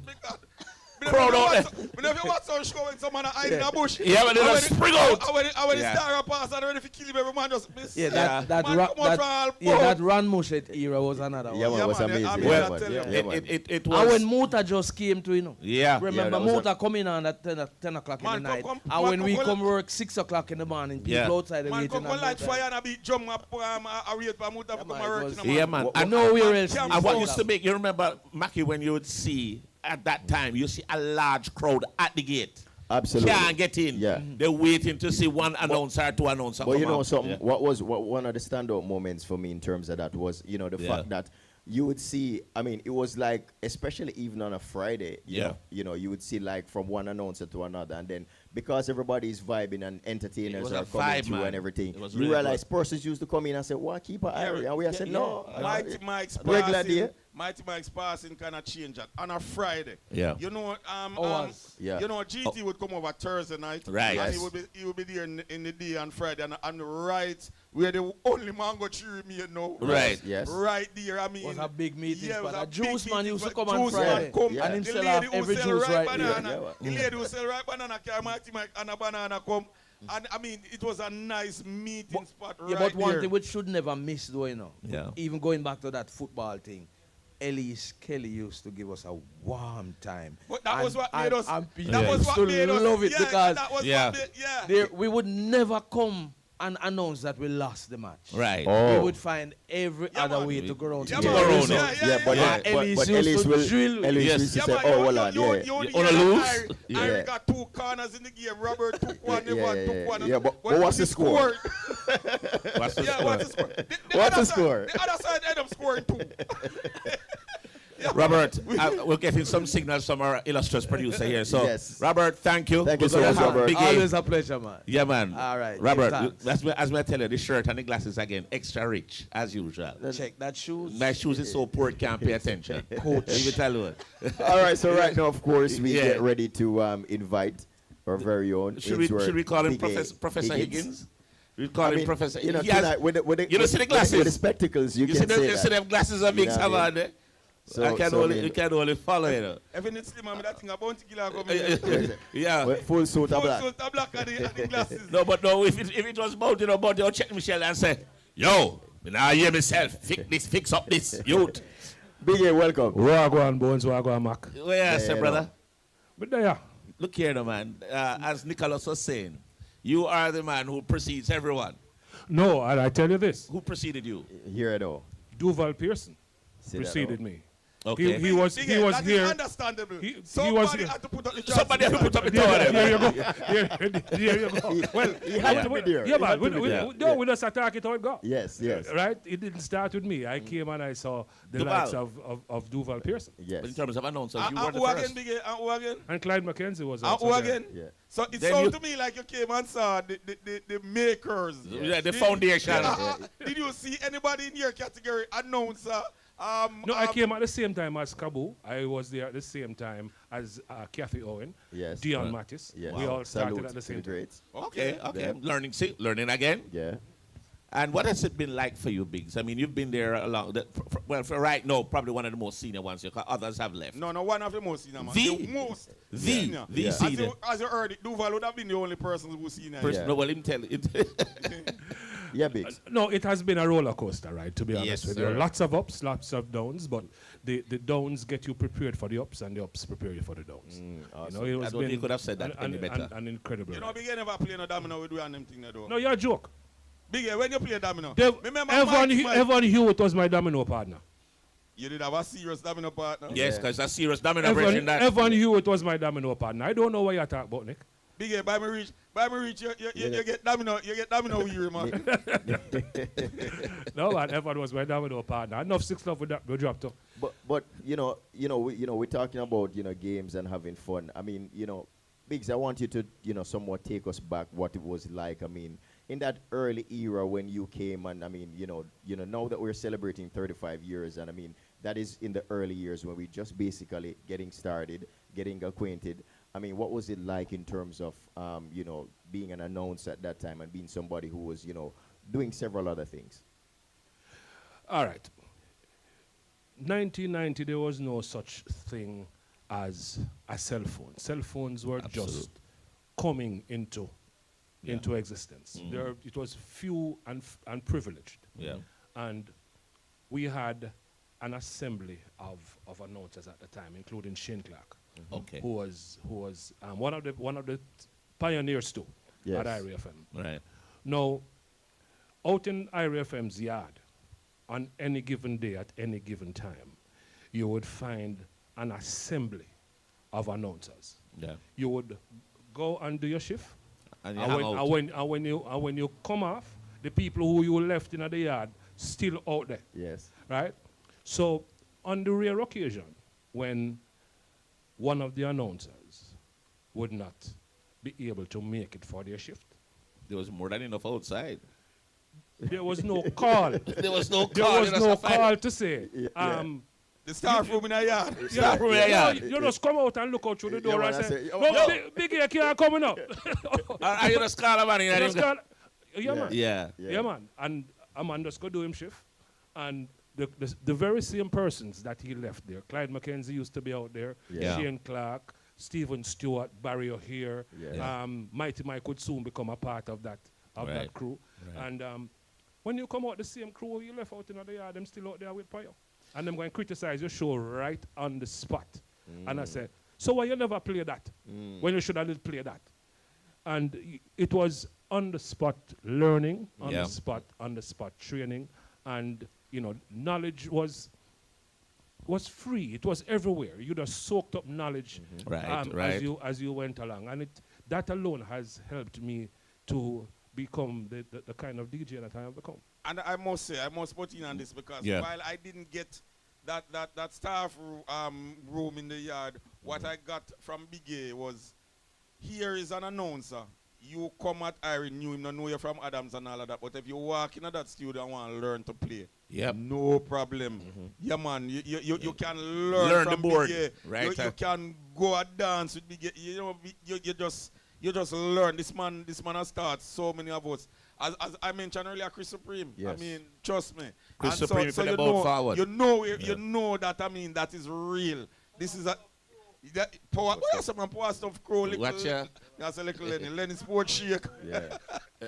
Crowd out there. Whenever you watch some show when someone hide in a bush, Yeah, but they just spring out. when the Yeah. star pass and ready to kill him, every man just miss. Yeah, Yeah. that Man, come on, Ral, that Ran Mushet era was another Yeah, one. man, it was man, amazing. I mean, yeah, I man. tell you. Yeah, man. It And was. when Muta just came to, Yeah. remember that was Muta coming on at 10 o'clock in Man, the night. come- And man, when we come- come work 6 o'clock in the morning, people Yeah. outside are Man, waiting. come light outside. fire and a beat drum up, a rate for Muta to come man, and it work. was- you know, Yeah, man. I know where else. Camp And what Soul. used to make you remember, Mackie, when you would see at that time, you see a large crowd at the gate. Absolutely. Can't get in. Yeah. They're waiting to see one announcer or two announcers. But you come know out. something, Yeah. what one of the standout moments for me in terms of that was, the Yeah. fact that you would see, it was like, especially even on a Friday, Yeah. you would see like from one announcer to another, and then because everybody's vibing and It entertainers was are a coming vibe, through man. and everything, It was you really realize persons used to come in and say, "What, keep an eye?" And we said, "No, Mighty Mike's regular day." Mighty Mike's passing kind of change that on a Friday. Yeah. You know, Hours. Yeah. you know, GT would come over Thursday night. Right. And Yes. he would be there in the day on Friday, and right where the only man go cheer me, Right. Yes. Right there. Was a big meeting Yeah, it was spot. a A juice big man meeting used to spot. come on Juice man Friday. come. Yeah. And him The sell lady off who every sell juice right banana. there. The lady who sell ripe banana carry Mighty Mike and a banana come. And it was a nice meeting spot right Yeah, but one there. thing which should never miss though, Yeah. even going back to that football thing, Elise Kelly used to give us a warm time. But that was what made us. And people That was used what to made us. love it Yeah, because that was Yeah. what made, yeah. we would never come and announce that we lost the match. Right. Oh. We would find every Yeah, other man. way to go around. Yeah, to man. get man. results. Yeah, but yeah. Ellis but used Ellis to will drill. Ellis Yes. used to Yeah, say, man, "Oh, hold on, yeah." you wanna lose? Yeah. Irie got 2 corners in the game. Robert took one, Yeah, Evan yeah, took yeah. one. Yeah, but what's the score? What's the Yeah, score? what's the score? The What's other the side- score? The other side ended up scoring 2. Robert, we're getting some signals from our illustrious producer here. So, Yes. Robert, thank you. Thank you We're so gonna much, have Robert. Big A. Always a pleasure, man. Yeah, man. All right, Robert, yeah, thanks. as I tell you, the shirt and the glasses again, extra rich, as usual. Check that shoes. My shoes is so poor, it can't pay attention. Coach. Let me tell you. All right, so right now, of course, we Yeah. get ready to invite our very own. Should into we call him Big A Professor Higgins? We call him Professor. You know, He has- tonight, with the, you don't see the with the glasses? spectacles, you you can see them, say you see that. them glasses are big You know what I sama mean? there. So- I can so I only, mean- you can only follow it. If it's slim, I mean, that thing about to kill her Yeah. Well, full suit of black. So black and the glasses. No, but no, if it was about, I'll check Michelle and say, yo, now I hear myself, fix up this, youth. Big A, welcome. Wagwan Bones, Wagwan Mac. Well, yeah, sir, Yeah, brother. But there, Look here, no, man. As Nicholas was saying, you are the man who precedes everyone. no, and I tell you this, Who preceded you? Here it all. Duval Pearson See that preceded all. me. Okay. He was Big he was that is here. understandable. He Somebody was had to put up the Somebody have to put up the There, tower. there you go. There you go. Well, He had to be there. yeah, He man. had to be there. We just attack it how it go. Yes, yes, Right? It didn't start with me. I came and I saw the Duval. likes of Duval Pearson. yes. In terms of announcers, you were And the who again, first. Big? And who again? And Clyde McKenzie was And also who there. again? Yeah. So it Then sounded you- to me like you came and saw the makers. Yeah, the foundation. Did you see anybody in your category announcer? No, I came at the same time as Kabu. I was there at the same time as Kathy Owen, Yes. Dion Mattis. Yes. We all started Salute at the to same time. greats. Okay, okay. Yeah. Learning again. Yeah. And what has it been like for you, Biggs? I mean, you've been there along. Well, for right now, probably one of the most senior ones. Because others have left. No, one of the most senior, man. The- The most the senior. Yeah. senior. As you heard it, Duval would have been the only person who was senior. Yeah. No, well, him tell it. Yeah, Biggs. No, it has been a roller coaster ride, to be honest Yes, with you. sir. Lots of ups, lots of downs, but the downs get you prepared for the ups, and the ups prepare you for the downs. Awesome. It I has don't think been you could have said that any better. an incredible You know, ride. Big never play no domino with and them thing there, though. No, you're a joke. Big when you play domino. Dev- Remember Evan, Mike? Evan Hewitt was my domino partner. You did have a serious domino partner. Yes, because that's serious domino operation. Evan, That Evan Hewitt was my domino partner. I don't know what you're talking about, Nick. Big by me reach, you get domino weary, man. No, man, Evan was my domino partner. Enough 6 love with that, we dropped too. But we're talking about games and having fun. I mean, Biggs, I want you to somewhat take us back what it was like. I mean, in that early era when you came, and I mean, now that we're celebrating 35 years, and I mean that is in the early years when we just basically getting started, getting acquainted. I mean, what was it like in terms of being an announcer at that time and being somebody who was doing several other things? All right. 1990, there was no such thing as a cell phone. Cell phones were just coming into existence. It was few and privileged. Yeah. And we had an assembly of announcers at the time, including Shane Clark, Okay. who was one of the pioneers too Yes. at IRIE FM. Right. Now, out in IRIE FM's yard, on any given day at any given time, you would find an assembly of announcers. Yeah. You would go and do your shift, And you and hang out. when you come off, the people who you left in the yard still out there, Yes. right? So on the rare occasion when one of the announcers would not be able to make it for their shift, There was more than enough outside. there was no call. There was no There call. was no call to say, The staff room in a yard. Staff room in a yard. You just come out and look out through the door man, and I say, say, no, Big you can't come up. Are you just call a man in Just there? call- yeah, man. Yeah. Yeah, man. And a man just go do him shift. And the very same persons that he left there, Clyde McKenzie used to be out there, Yeah. Shane Clark, Stephen Stewart, Barry O'Hare, Yeah. Mighty Mike would soon become a part of that Right. crew. Right. And when you come out the same crew you left out in the yard, them still out there with fire. And them going to criticize your show right on the spot. And I said, so why you never play that? When you should have play that? And it was on the spot learning, on the spot training, and knowledge was free. It was everywhere. You just soaked up knowledge Right. as you went along, and that alone has helped me to become the kind of DJ that I have become. And I must say, I must put in on this because Yeah. while I didn't get that staff room in the yard, what I got from Big A was, here is an announcer. You come at IRIE, knew him, don't know you from Adams and all of that, but if you walk into that studio and want to learn to play, Yep. no problem. Yeah, man, you can learn Learn from the board, Big A. right? You can go and dance with Big A. You just learn. This man has started so many of us. As I mentioned earlier, Chris Supreme. Yes. I mean, trust me. Chris And Supreme put the ball forward. You know that. I mean, that is real. This is a power. What is some power stuff? Crow little. Watch ya. That's a little Lenny Sport shake. Yeah.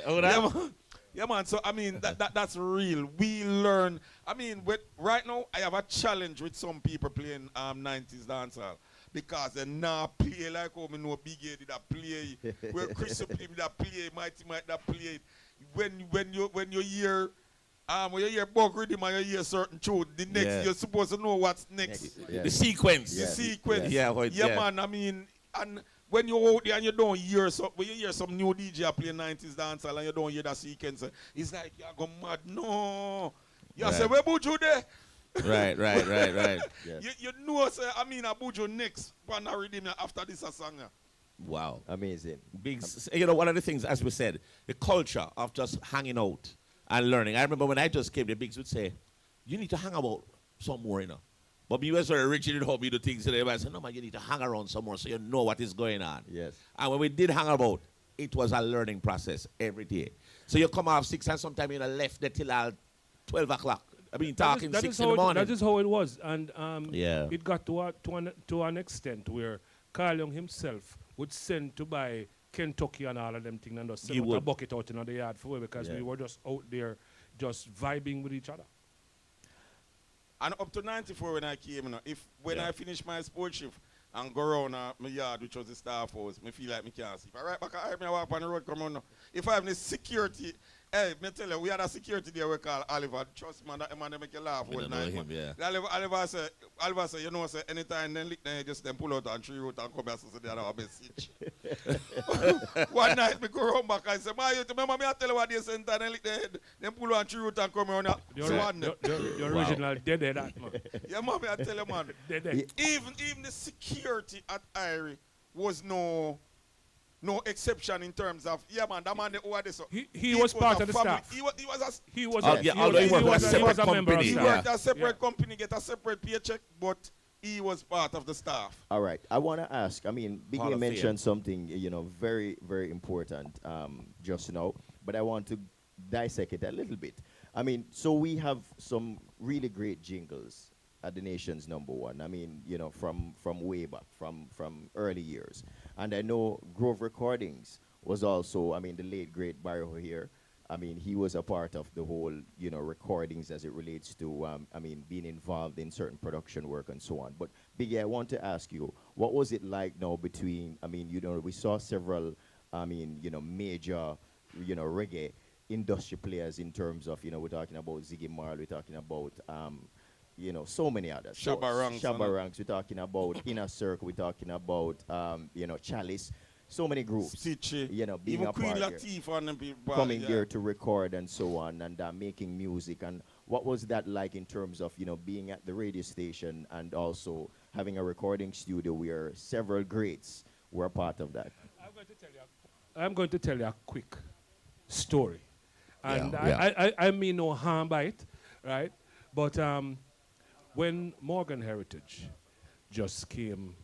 Oh, Yeah, that? man. Yeah, man. So I mean, that's real. We learn. I mean, right now I have a challenge with some people playing 90s dancehall because they not play like how me know Big A did that play. Where Chris Supreme did that play, Mighty Mike that play. When you hear When you hear bug rhythm and you hear certain tune, the next Yeah. you're supposed to know what's next. Yeah. The sequence. The Yeah. sequence. Yeah, yeah. Man. I mean, and when you're out there and you don't hear when you hear some new DJ play 90s dancehall and you don't hear that sequence, it's like you're going mad. No. You say, where Buju there? Right. Yes. You know, say, I mean, Buju next one rhythm after this a song. Wow. Amazing. One of the things, as we said, the culture of just hanging out and learning. I remember when I just came, the Bigs would say, you need to hang about some more, But me was very rigid in how we do things. And everybody said, no, man, you need to hang around some more so you know what is going on. Yes. And when we did hang about, it was a learning process every day. So you come off 6 and sometimes you left there till 12 o'clock. I mean, talking 6 in the morning. That is how it was. And Yeah. it got to an extent where Carl Young himself would send to buy Kentucky and all of them things and just send a bucket out in the yard for because we were just out there just vibing with each other. And up to 94 when I came, when I finished my sports shift and go around my yard, which was the staff house, I feel like I can't see. If I right back, I walk on the road, come on. If I have any security, me tell you, we had a security there we call Oliver. Trust man, that man they make you laugh all night. Him, yeah. Oliver say, anytime then just them pull out and tree root and come here so they have a message. One night me go home back and say, you remember me I tell you what they sent and then pull out and tree root and come here. The original dead that man. Yeah, man, I tell you, man. Even the security at IRIE was no exception in terms of that man over this. He was part of the staff. He was He was a member of company. he staff. worked a separate company, get a separate paycheck, but he was part of the staff. All right. I want to ask, Hall Biggie of mentioned something, very, very important just now, but I want to dissect it a little bit. So we have some really great jingles at the nation's #1. From way back, from early years. And I know Grove Recordings was also, the late, great Barry here. He was a part of the whole, recordings as it relates to, being involved in certain production work and so on. But Biggie, I want to ask you, what was it like now between, we saw several, major, reggae industry players in terms of, we're talking about Ziggy Marley, we're talking about, so many others. Shabba Ranks, we're talking about Inner Circle, we're talking about, Chalice. So many groups, Stitchy, being even a Queen part Latifah and them people, coming here to record and so on, and making music. And what was that like in terms of, being at the radio station and also having a recording studio where several greats were a part of that? I'm going to tell you a quick story. And Yeah. I mean no harm by it, right? But when Morgan Heritage just came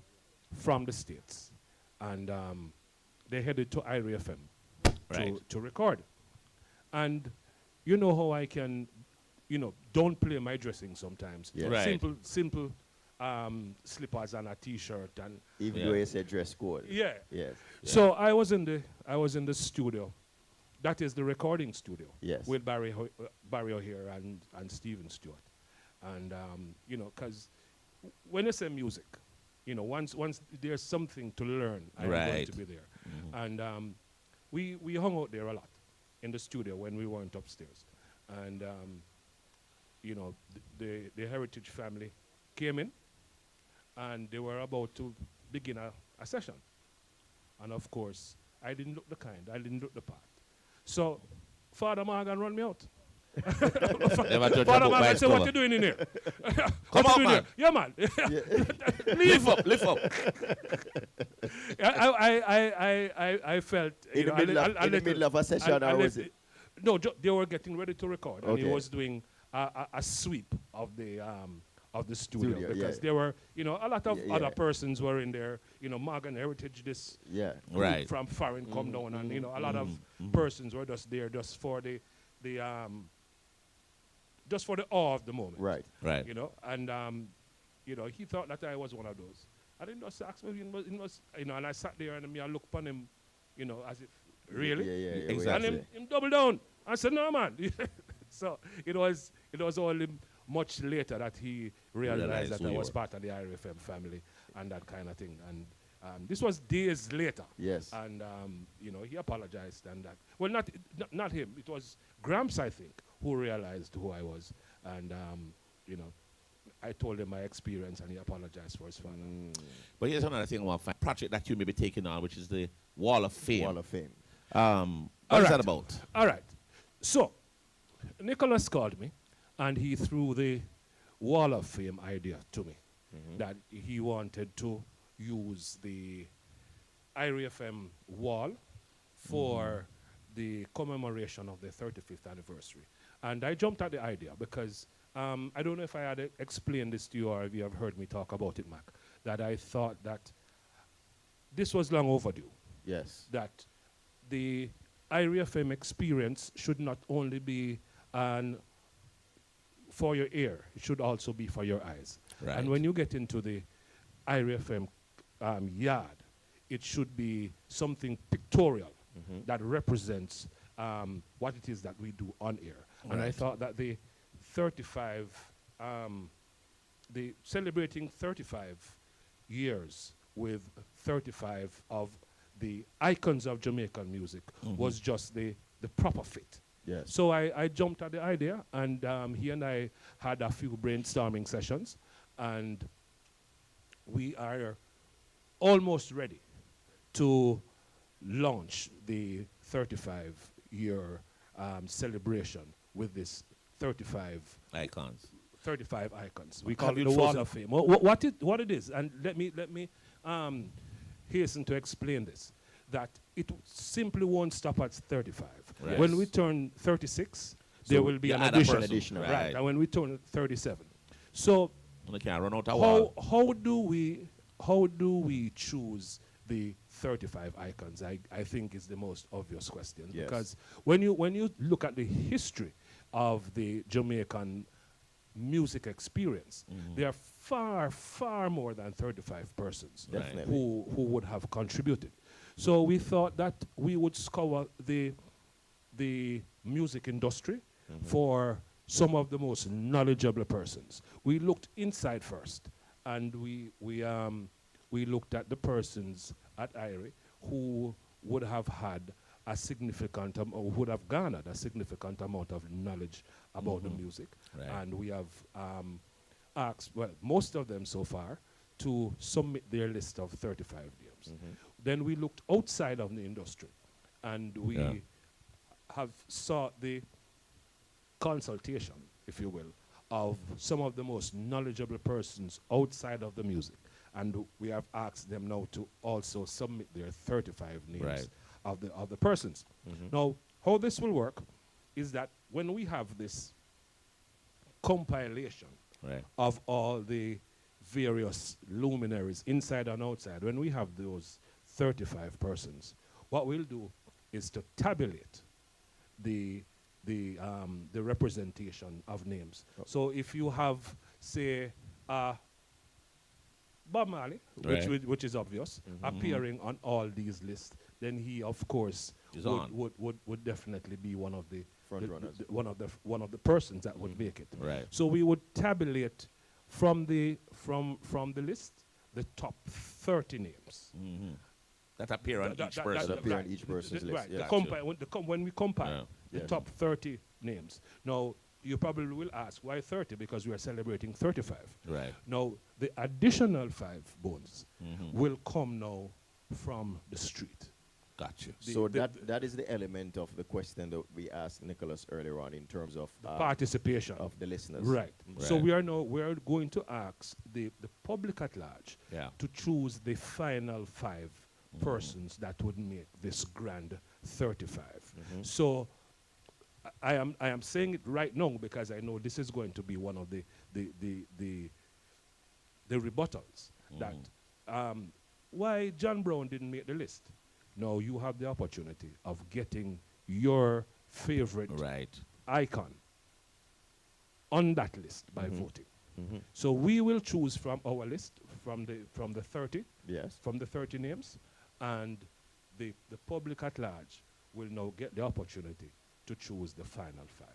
from the States and they headed to IRIE FM to record. And you know how I can, don't play my dressing sometimes. Yeah. Right. Simple slippers and a T-shirt and Even though you said dress code. yeah. Yes. So I was in the studio. That is the recording studio. Yes. With Barry O'Hare and Stephen Stewart. And because when you say music, once there's something to learn, I'm going to be there. Mm-hmm. And we hung out there a lot in the studio when we weren't upstairs. And the Heritage family came in, and they were about to begin a session. And of course, I didn't look the kind. I didn't look the part. So Father Morgan run me out. Father Morgan said, "What you doing in here? Come on, man. Yeah, man. Lift up. I felt In the middle of a session, or was it? No, they were getting ready to record, and he Okay. was doing a sweep of the studio because yeah. there were, a lot of Yeah, other yeah. persons were in there. Morgan Heritage, this Yeah. Right. from foreign come down, and a lot of persons were just there just for the awe of the moment. Right. Right. And he thought that I was one of those. I didn't just ask me, and I sat there and I looked upon him, as if really. Yeah. Exactly. And him double down. I said, no, man. So it was only much later that he realized that who I you was were. part of the IRFM family and that kind of thing. And this was days later. Yes. And he apologized and that. Well, not him. It was Gramps, I think, who realized who I was. And, you know, I told him my experience, and he apologized for his father. But here's another thing I want to find. Project that you may be taking on, which is the Wall of Fame. Wall of Fame. What is that about? All right. So, Nicholas called me, and he threw the Wall of Fame idea to me, that he wanted to use the IRIE FM wall for the commemoration of the 35th anniversary. And I jumped at the idea because I don't know if I had explained this to you or if you have heard me talk about it, Mac, that I thought that this was long overdue. Yes. That the IRIE FM experience should not only be for your ear, it should also be for your eyes. Right. And when you get into the IRIE FM yard, it should be something pictorial that represents what it is that we do on air. Right. And I thought that the 35, the celebrating 35 years with 35 of the icons of Jamaican music was just the proper fit. Yes. So I jumped at the idea, and he and I had a few brainstorming sessions, and we are almost ready to launch the 35-year celebration with this 35 Icons. We Have call it you the Wall chosen- of Fame. What it is, and let me hasten to explain this, that it simply won't stop at 35. Right. When we turn 36, there will be you an add a addition. person. Additional. Right. And when we turn 37. So And they can't run out of wall. how do we choose the 35 icons? I think is the most obvious question. Yes. Because when you look at the history of the Jamaican music experience, there are far more than 35 persons Definitely. who would have contributed. So we thought that we would scour the music industry for some of the most knowledgeable persons. We looked inside first, and we looked at the persons at IRIE who would have had a significant or would have garnered a significant amount of knowledge about the music. Right. And we have asked, well, most of them so far, to submit their list of 35 names. Then we looked outside of the industry, and we have sought the consultation, if you will, of some of the most knowledgeable persons outside of the music. And we have asked them now to also submit their 35 names Right. of the persons. Now, how this will work is that when we have this compilation Right. of all the various luminaries inside and outside, when we have those 35 persons, what we'll do is to tabulate the representation of names. So if you have, say, Bob Marley, Right. which is obvious, appearing on all these lists, then he, of course, Is on. would definitely be one of the Front runners. one of the persons that would make it. Right. So we would tabulate from the list the top 30 names. That appear on each person. That appear on each person's list, Right. yeah. When we compile the Yes. top 30 names. Now, you probably will ask, why 30? Because we are celebrating 35. Right. Now, the additional 5 bones will come now from the street. Got you. So that is the element of the question that we asked Nicholas earlier on in terms of Participation. of the listeners. Right. So Right. we are going to ask the public at large to choose the final 5 persons that would make this grand 35. So I am saying it right now because I know this is going to be one of the rebuttals that why John Brown didn't make the list. No, you have the opportunity of getting your favorite Right. icon on that list by voting. So we will choose from our list from the 30 Yes. from the 30 names, and the public at large will now get the opportunity to choose the final 5.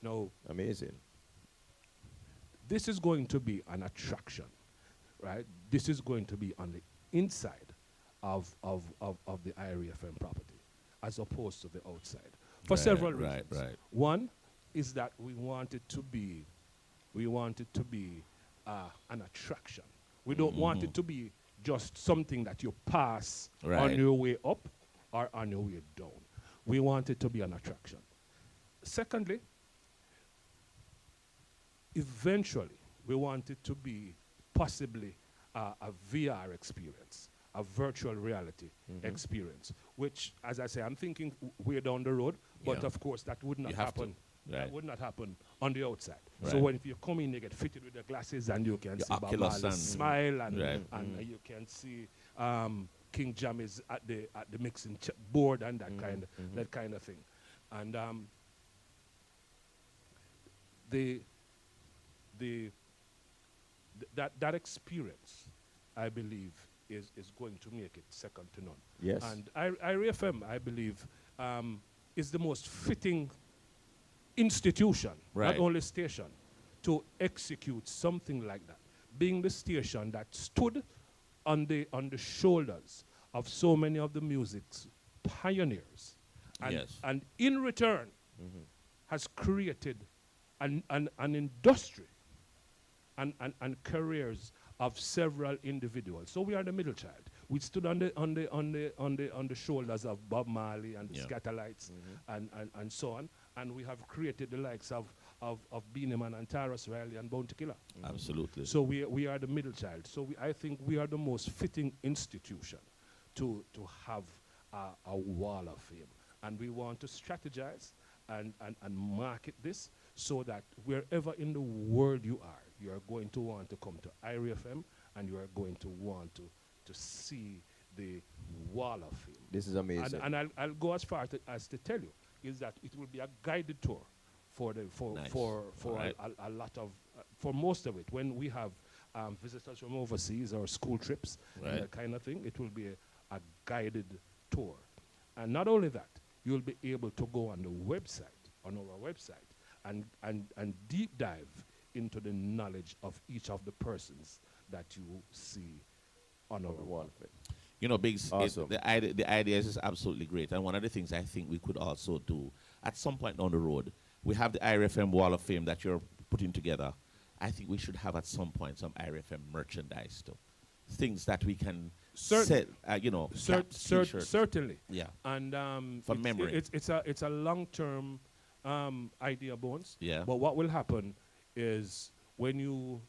Now, Amazing. this is going to be an attraction, right? This is going to be on the inside of the IRIE FM property, as opposed to the outside, for Right, several right, reasons. right. One, is that we want it to be an attraction. We don't want it to be just something that you pass on your way up or on your way down. We want it to be an attraction. Secondly, eventually, we want it to be possibly a VR experience, a virtual reality experience, which, as I say, I'm thinking way down the road, but of course that would not happen. That would not happen on the outside. So if you come in, you get fitted with the glasses and you can see Bob Marley smile and you can see King Jam is at the mixing board and that kind of thing. And that experience, I believe, is going to make it second to none. Yes. And IRIE FM, I believe, is the most fitting institution, not only station, to execute something like that. Being the station that stood on the shoulders of so many of the music's pioneers, and in return has created an industry and careers of several individuals. So we are the middle child. We stood on the shoulders of Bob Marley and the Scatterlights and so on, and we have created the likes of Beenie Man and Tyrus Riley and Bounty Killer. Absolutely. So we are the middle child. So I think we are the most fitting institution to have a wall of fame, and we want to strategize and market this so that wherever in the world you are going to want to come to IRIE FM, and you are going to want to see the wall of fame. This is amazing. And I'll go as far as to tell you is that it will be a guided tour for a lot of for most of it. When we have visitors from overseas or school trips and that kind of thing, it will be a guided tour. And not only that, you'll be able to go on our website, and deep dive into the knowledge of each of the persons that you see on our wall. You know, Biggs, awesome. the idea is absolutely great. And one of the things I think we could also do at some point down the road, we have the IRIE FM Wall of Fame that you're putting together. I think we should have at some point some IRIE FM merchandise too. Things that we can Certainly. Certainly. Yeah. And for memory. It's a long-term idea, Bones. Yeah. But what will happen is when you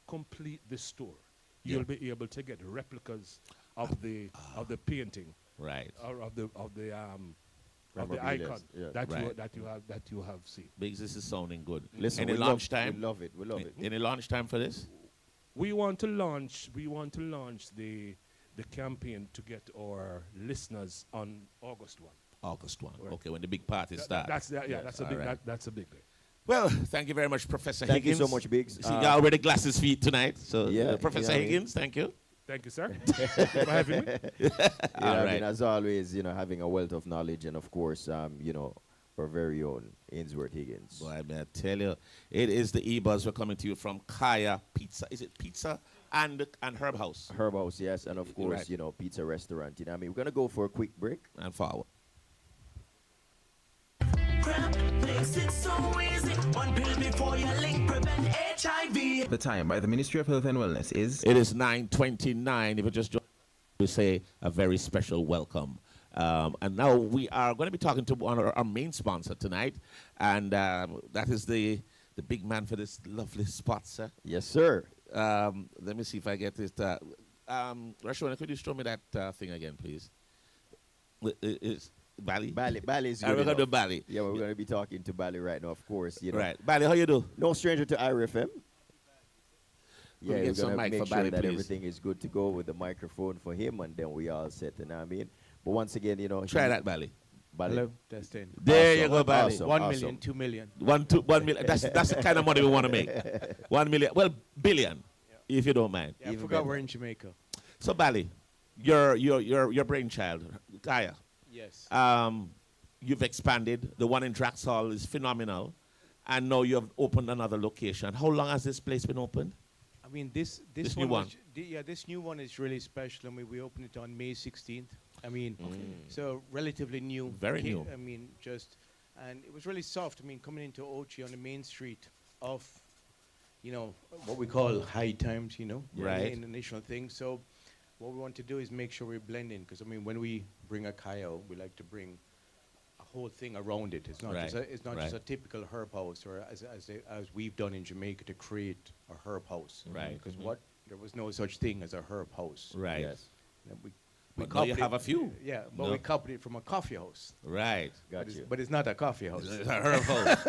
complete this tour, you'll be able to get replicas of the painting, or of the icon that you have seen. Biggs, this is sounding good. Listen, any launch time? We love it. We love it. Any launch time for this? We want to launch the campaign to get our listeners on August 1. August 1. Right. Okay, when the big party starts. That's a big day. Well, thank you very much, Professor Thank Higgins. you so much, Biggs. See, you already glasses feet tonight. So, yeah, Professor Higgins, thank you. Thank you, sir, for having me. I mean, as always, having a wealth of knowledge, and of course, our very own Ainsworth Higgins. Boy, I may tell you, it is the EBUZZ. We're coming to you from Kaya Pizza. Is it pizza and Herb House? Herb House, yes, and of course, pizza restaurant. I mean, we're gonna go for a quick break and forward. The time by the Ministry of Health and Wellness is? It is 9:29. If you just join, we say a very special welcome. And now we are going to be talking to one of our main sponsor tonight, and that is the big man for this lovely spot, sir. Yes, sir. Let me see if I get it. Rashona, could you show me that thing again, please? It's Bally? Bally is good. We're going to do Bally. Yeah, we're going to be talking to Bally right now, of course. Right. Bally, how you do? No stranger to IRIE FM. Yeah, we're going to make sure Bally, that please. everything is good to go with the microphone for him, and then we all set, you know what I mean? But once again, try that, Bally. Hello, testing. There you go, Bally. Awesome, 1 million, 2 million. 1 million. That's the kind of money we want to make. 1 million. Well, billion, if you don't mind. Yeah, I forgot we're in Jamaica. So, Bally, your brainchild, Kaya. Yes. You've expanded. The one in Draxhall is phenomenal, and now you have opened another location. How long has this place been opened? I mean, this new one. This new one is really special. I mean, we opened it on May 16th. I mean, so relatively new. Very new. I mean, just And it was really soft. I mean, coming into Ochi on the main street of, you know, what we call high times, you know, Right. in the national thing. So what we want to do is make sure we blend in, because I mean, when we bring a kaya, we like to bring a whole thing around it. It's not Right. just it's not just Right. a typical herb house, or as we've done in Jamaica to create a herb house. Right. Because there was no such thing as a herb house. Right. Yes. And we But now you copied have it- a few. Yeah, but No. we copied it from a coffee house. Right. Got you. But it's not a coffee house. It's a herb house.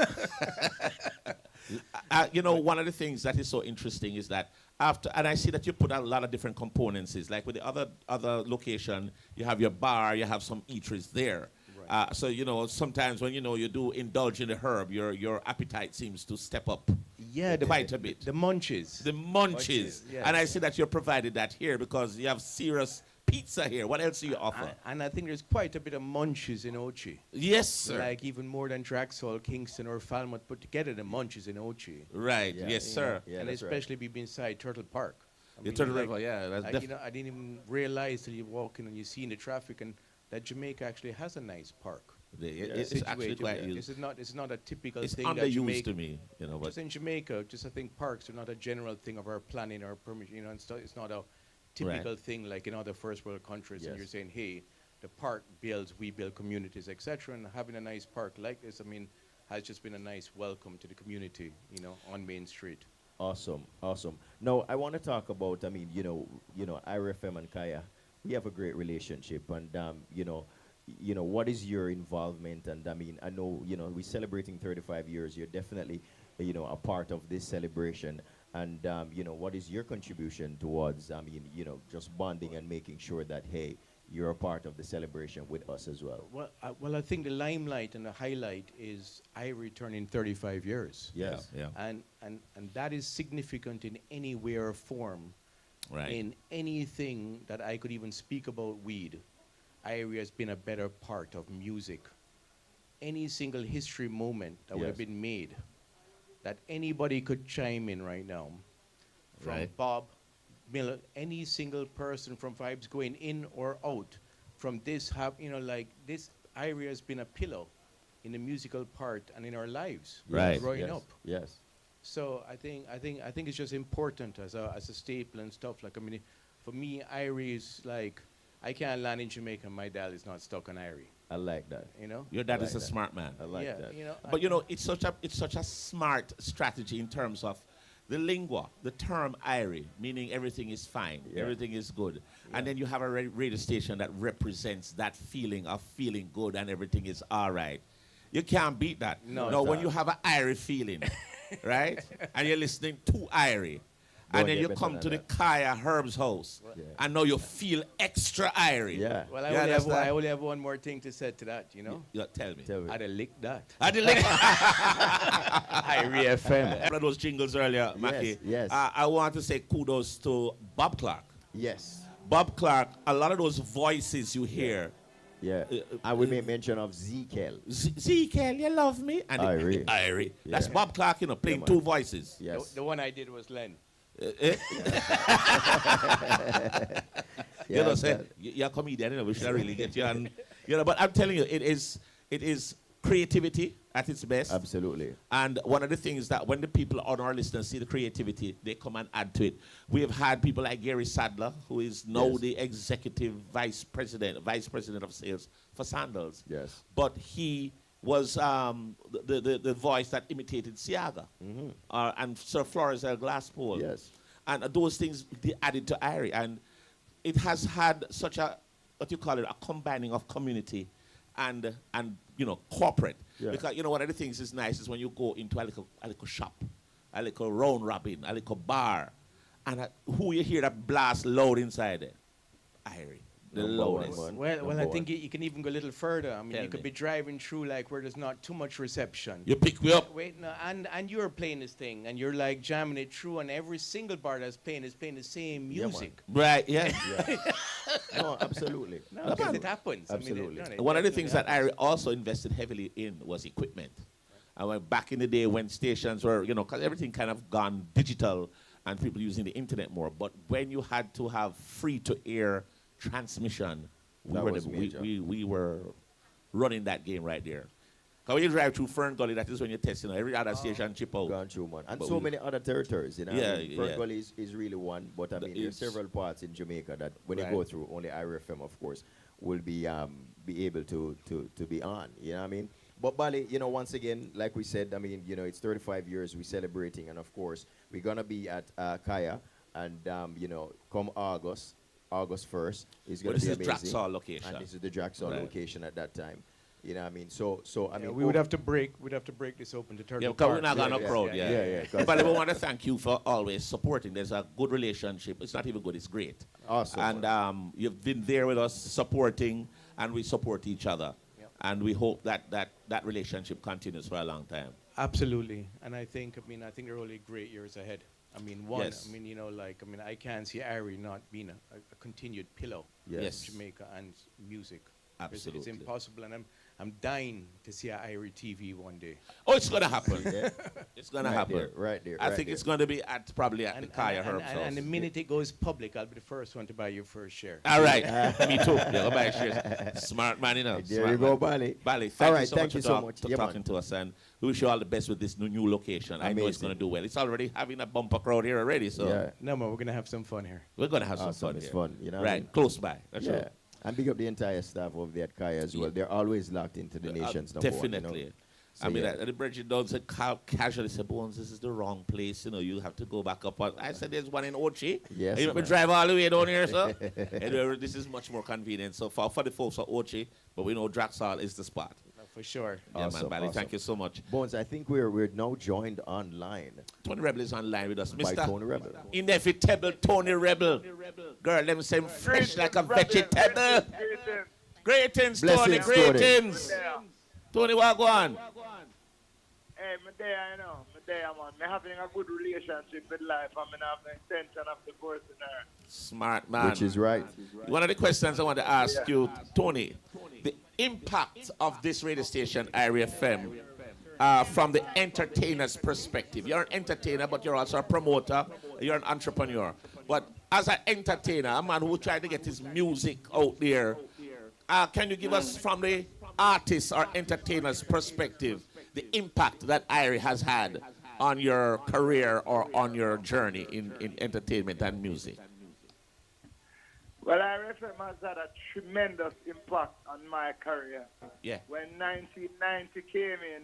You know, one of the things that is so interesting is that after, and I see that you put a lot of different components. Like with the other location, you have your bar, you have some eateries there. Right. So you know, sometimes when you do indulge in the herb, your appetite seems to step up. Yeah, quite a bit. The munches. The munches, Munches, and I yes. see that you're provided that here because you have serious pizza here. What else do you offer? And I think there's quite a bit of munches in Ochi. Yes, sir. Like even more than Draxall, Kingston, or Falmouth put together, the munches in Ochi. Right. Yeah. Yes, sir. Yeah, And that's right. especially be inside Turtle Park. I The mean, Turtle like, River, yeah, that's you know, I didn't even realize till you walk in and you see in the traffic and that Jamaica actually has a nice park. It's actually situated quite there. used. This is not a typical It's thing that underused Jamaica. to me, but Just in Jamaica, just I think parks are not a general thing of our planning or permission. You know, it's not a typical thing like in other first world countries. And Yes. you're saying, hey, the park builds, we build communities, etc. And having a nice park like this, I mean, has just been a nice welcome to the community, you know, on Main Street. Awesome, awesome. Now I want to talk about. I mean, IRFM and Kaya, we have a great relationship, and what is your involvement? And I mean, I know we're celebrating 35 years. You're definitely, a part of this celebration. And what is your contribution towards? I mean, just bonding and making sure that hey, you're a part of the celebration with us as well. Well, I think the limelight and the highlight is IRIE turning 35 years. Yes. yeah. And that is significant in any way or form. Right. In anything that I could even speak about weed, IRIE has been a better part of music. Any single history moment that would have Yes. been made, that anybody could chime in right now, from Right. Bob Miller, any single person from Vibes going in or out, from this, like this IRIE has been a pillow in the musical part and in our lives Right. growing Yes. up. Yes. So I think it's just important as a staple and stuff. Like I mean, for me, IRIE is like I can't land in Jamaica. My dad is not stuck on IRIE. I like that. You know. Your dad I is a like that. smart man. I like yeah. that. You know. But it's such a smart strategy in terms of the lingua, the term IRIE, meaning everything is fine, Yeah. everything is good. And then you have a radio station that represents that feeling of feeling good and everything is all right. You can't beat that. No, No, it's when not. you have an IRIE feeling, right? And you're listening to IRIE. Don't And then get you better come than to the that. Kaya Herb's house. Yeah. And now you feel extra IRIE. Yeah. Well, You I understand? only have one more thing to say to that. You know. Yeah, tell me. Tell me. I'd have licked that. I did like IRIE FM. one of those jingles earlier, Mackie. yes. I want to say kudos to Bob Clark. Yes. Bob Clark, a lot of those voices you hear, Yeah. And we made mention of Zekel. Zekel, you love me? And Irie. Irie. That's Yeah. Bob Clark, playing man. two voices. Yes. The one I did was Len. You know, Yes, say, that- you're a comedian, we should really get you on. But I'm telling you, it is creativity at its best. Absolutely. And one of the things that when the people on our listeners see the creativity, they come and add to it. We have had people like Gary Sadler, who is now Yes. the executive vice president of sales for Sandals. Yes. But he was the voice that imitated Siaga and Sir Flores El Glasspool. Yes. And those things they added to IRIE. And it has had such a, a combining of community and corporate. Yeah. Because, one of the things is nice is when you go into a little shop, a little round robin, a little bar, and who you hear that blast loud inside there? IRIE. The Number one, loudest. man. Well, Number I one. think you can even go a little further. I mean, Tell you could me. be driving through like where there's not too much reception. You pick me up. Wait, no, and you're playing this thing, and you're like jamming it through, and every single bar that's playing is playing the same Yeah, man. music. Right, yeah. Yeah. No, absolutely. No, because it happens. Absolutely. I mean, One of the definitely things that happens. IRIE also invested heavily in was equipment. And when back in the day when stations were, because everything kind of gone digital and people using the internet more. But when you had to have free-to-air transmission, That was major. we were running that game right there. Because when you drive through Fern Gully, that is when you test, every other station chip out. Gone through, man. And But so we- many other territories, Yeah, I mean, Fern yeah. Gully is really one, but I mean, there's it's- several parts in Jamaica that when you Right. go through, only IRFM, of course, will be able to be on. You know what I mean? But Bali, once again, like we said, I mean, it's 35 years we're celebrating, and of course, we're gonna be at Kaya, and come August 1st, it's Well, gonna this be is amazing. Draxall location. And this is the Draxall Right. location at that time. You know what I mean? So I mean, we would have to break this open to Yeah, Turtle because Park. we're not got no crowd, yeah. Yeah. But I want to thank you for always supporting. There's a good relationship. It's not even good, it's great. Awesome. And you've been there with us supporting, and we support each other. Yep. And we hope that relationship continues for a long time. Absolutely, and I think there are only great years ahead. I mean, Yes. I can't see IRIE not being a continued pillar Yes. in Jamaica and music. Absolutely. It's impossible, and I'm dying to see a IRIE TV one day. Oh, it's going to happen. Yeah. It's going to Right happen. there, right there, I right think there. it's going to be probably at the Kaya Herbs and, house. and the minute it goes public, I'll be the first one to buy your first share. All right. Me too. Yeah, go buy shares. Smart man, There Smart you go, man. Bali. Bali, All thank right, you so thank much you for so much. Yeah, man. talking to us, and we wish you all the best with this new location. I know it's Amazing. going to do well. It's already having a bumper crowd here already, so Yeah. No, man, we're gonna have some fun here. we're going to have Awesome, some fun it's here. fun, what I Right, mean? close by. That's Yeah. right. And big up the entire staff over there at Kaya as well. They're always locked into the nation's number one, Definitely. So, I mean, yeah. the Bridget Dodd said casually said, Bones, this is the wrong place. You have to go back up. I said, there's one in Ochi. Yes, You want me man. drive all the way down here, sir? Anyway, this is much more convenient. So for the folks of Ochi, but we know Draxall is the spot. No, for sure. Yeah, Awesome, man, Bali, awesome. thank you so much. Bones, I think we're now joined online Tony Rebel is online with us. by Mr. Tony Rebel. Inevitable Tony Rebel. Girl, let me say him fresh like a vegetable. Greetings, Tony. Blessings, Tony. Greetings. Tony, what go on? Hey, me there, me there, man. Me having a good relationship with life, and me have the intention of divorcing her. Smart man. Which is right. One of the questions I want to ask you, Tony, the impact of this radio station, IRIE FM, from the entertainer's perspective. You're an entertainer, but you're also a promoter. You're an entrepreneur. But as an entertainer, a man who tried to get his music out there, can you give us from the artist or entertainer's perspective the impact that IRIE has had on your career or on your journey in entertainment and music? Well, IRFM has had a tremendous impact on my career. Yeah. When 1990 came in,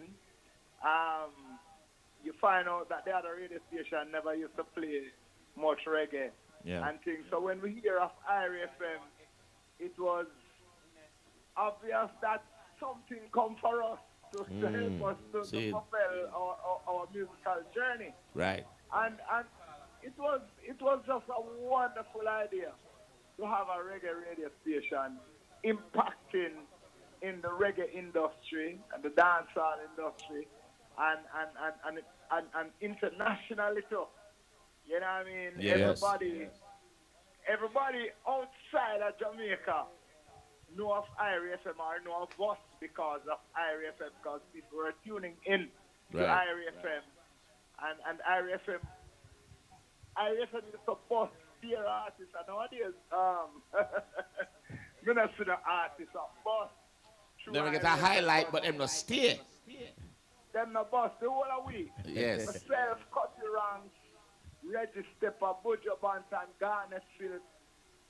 you find out that the other radio station never used to play much reggae Yeah. and things. So when we hear of IRFM, it was obvious that something come for us to help us to See. propel our musical journey. Right. And it was just a wonderful idea to have a reggae radio station impacting in the reggae industry and the dancehall industry and internationally too. You know what I mean? Yes. Everybody outside of Jamaica know of IRIE FM or know of us because of IRIE FM, because people were tuning in to Right. IRIE FM. And IRIE FM is to bust their artists, and nowadays, we not see the artists of bust. through Then we get a IRIE FM, highlight, but them not stay. them not bust the whole of week. Yes. Myself, Cutty Ranks, Reggie Stepper, Bujo Bantan, Garnetfield,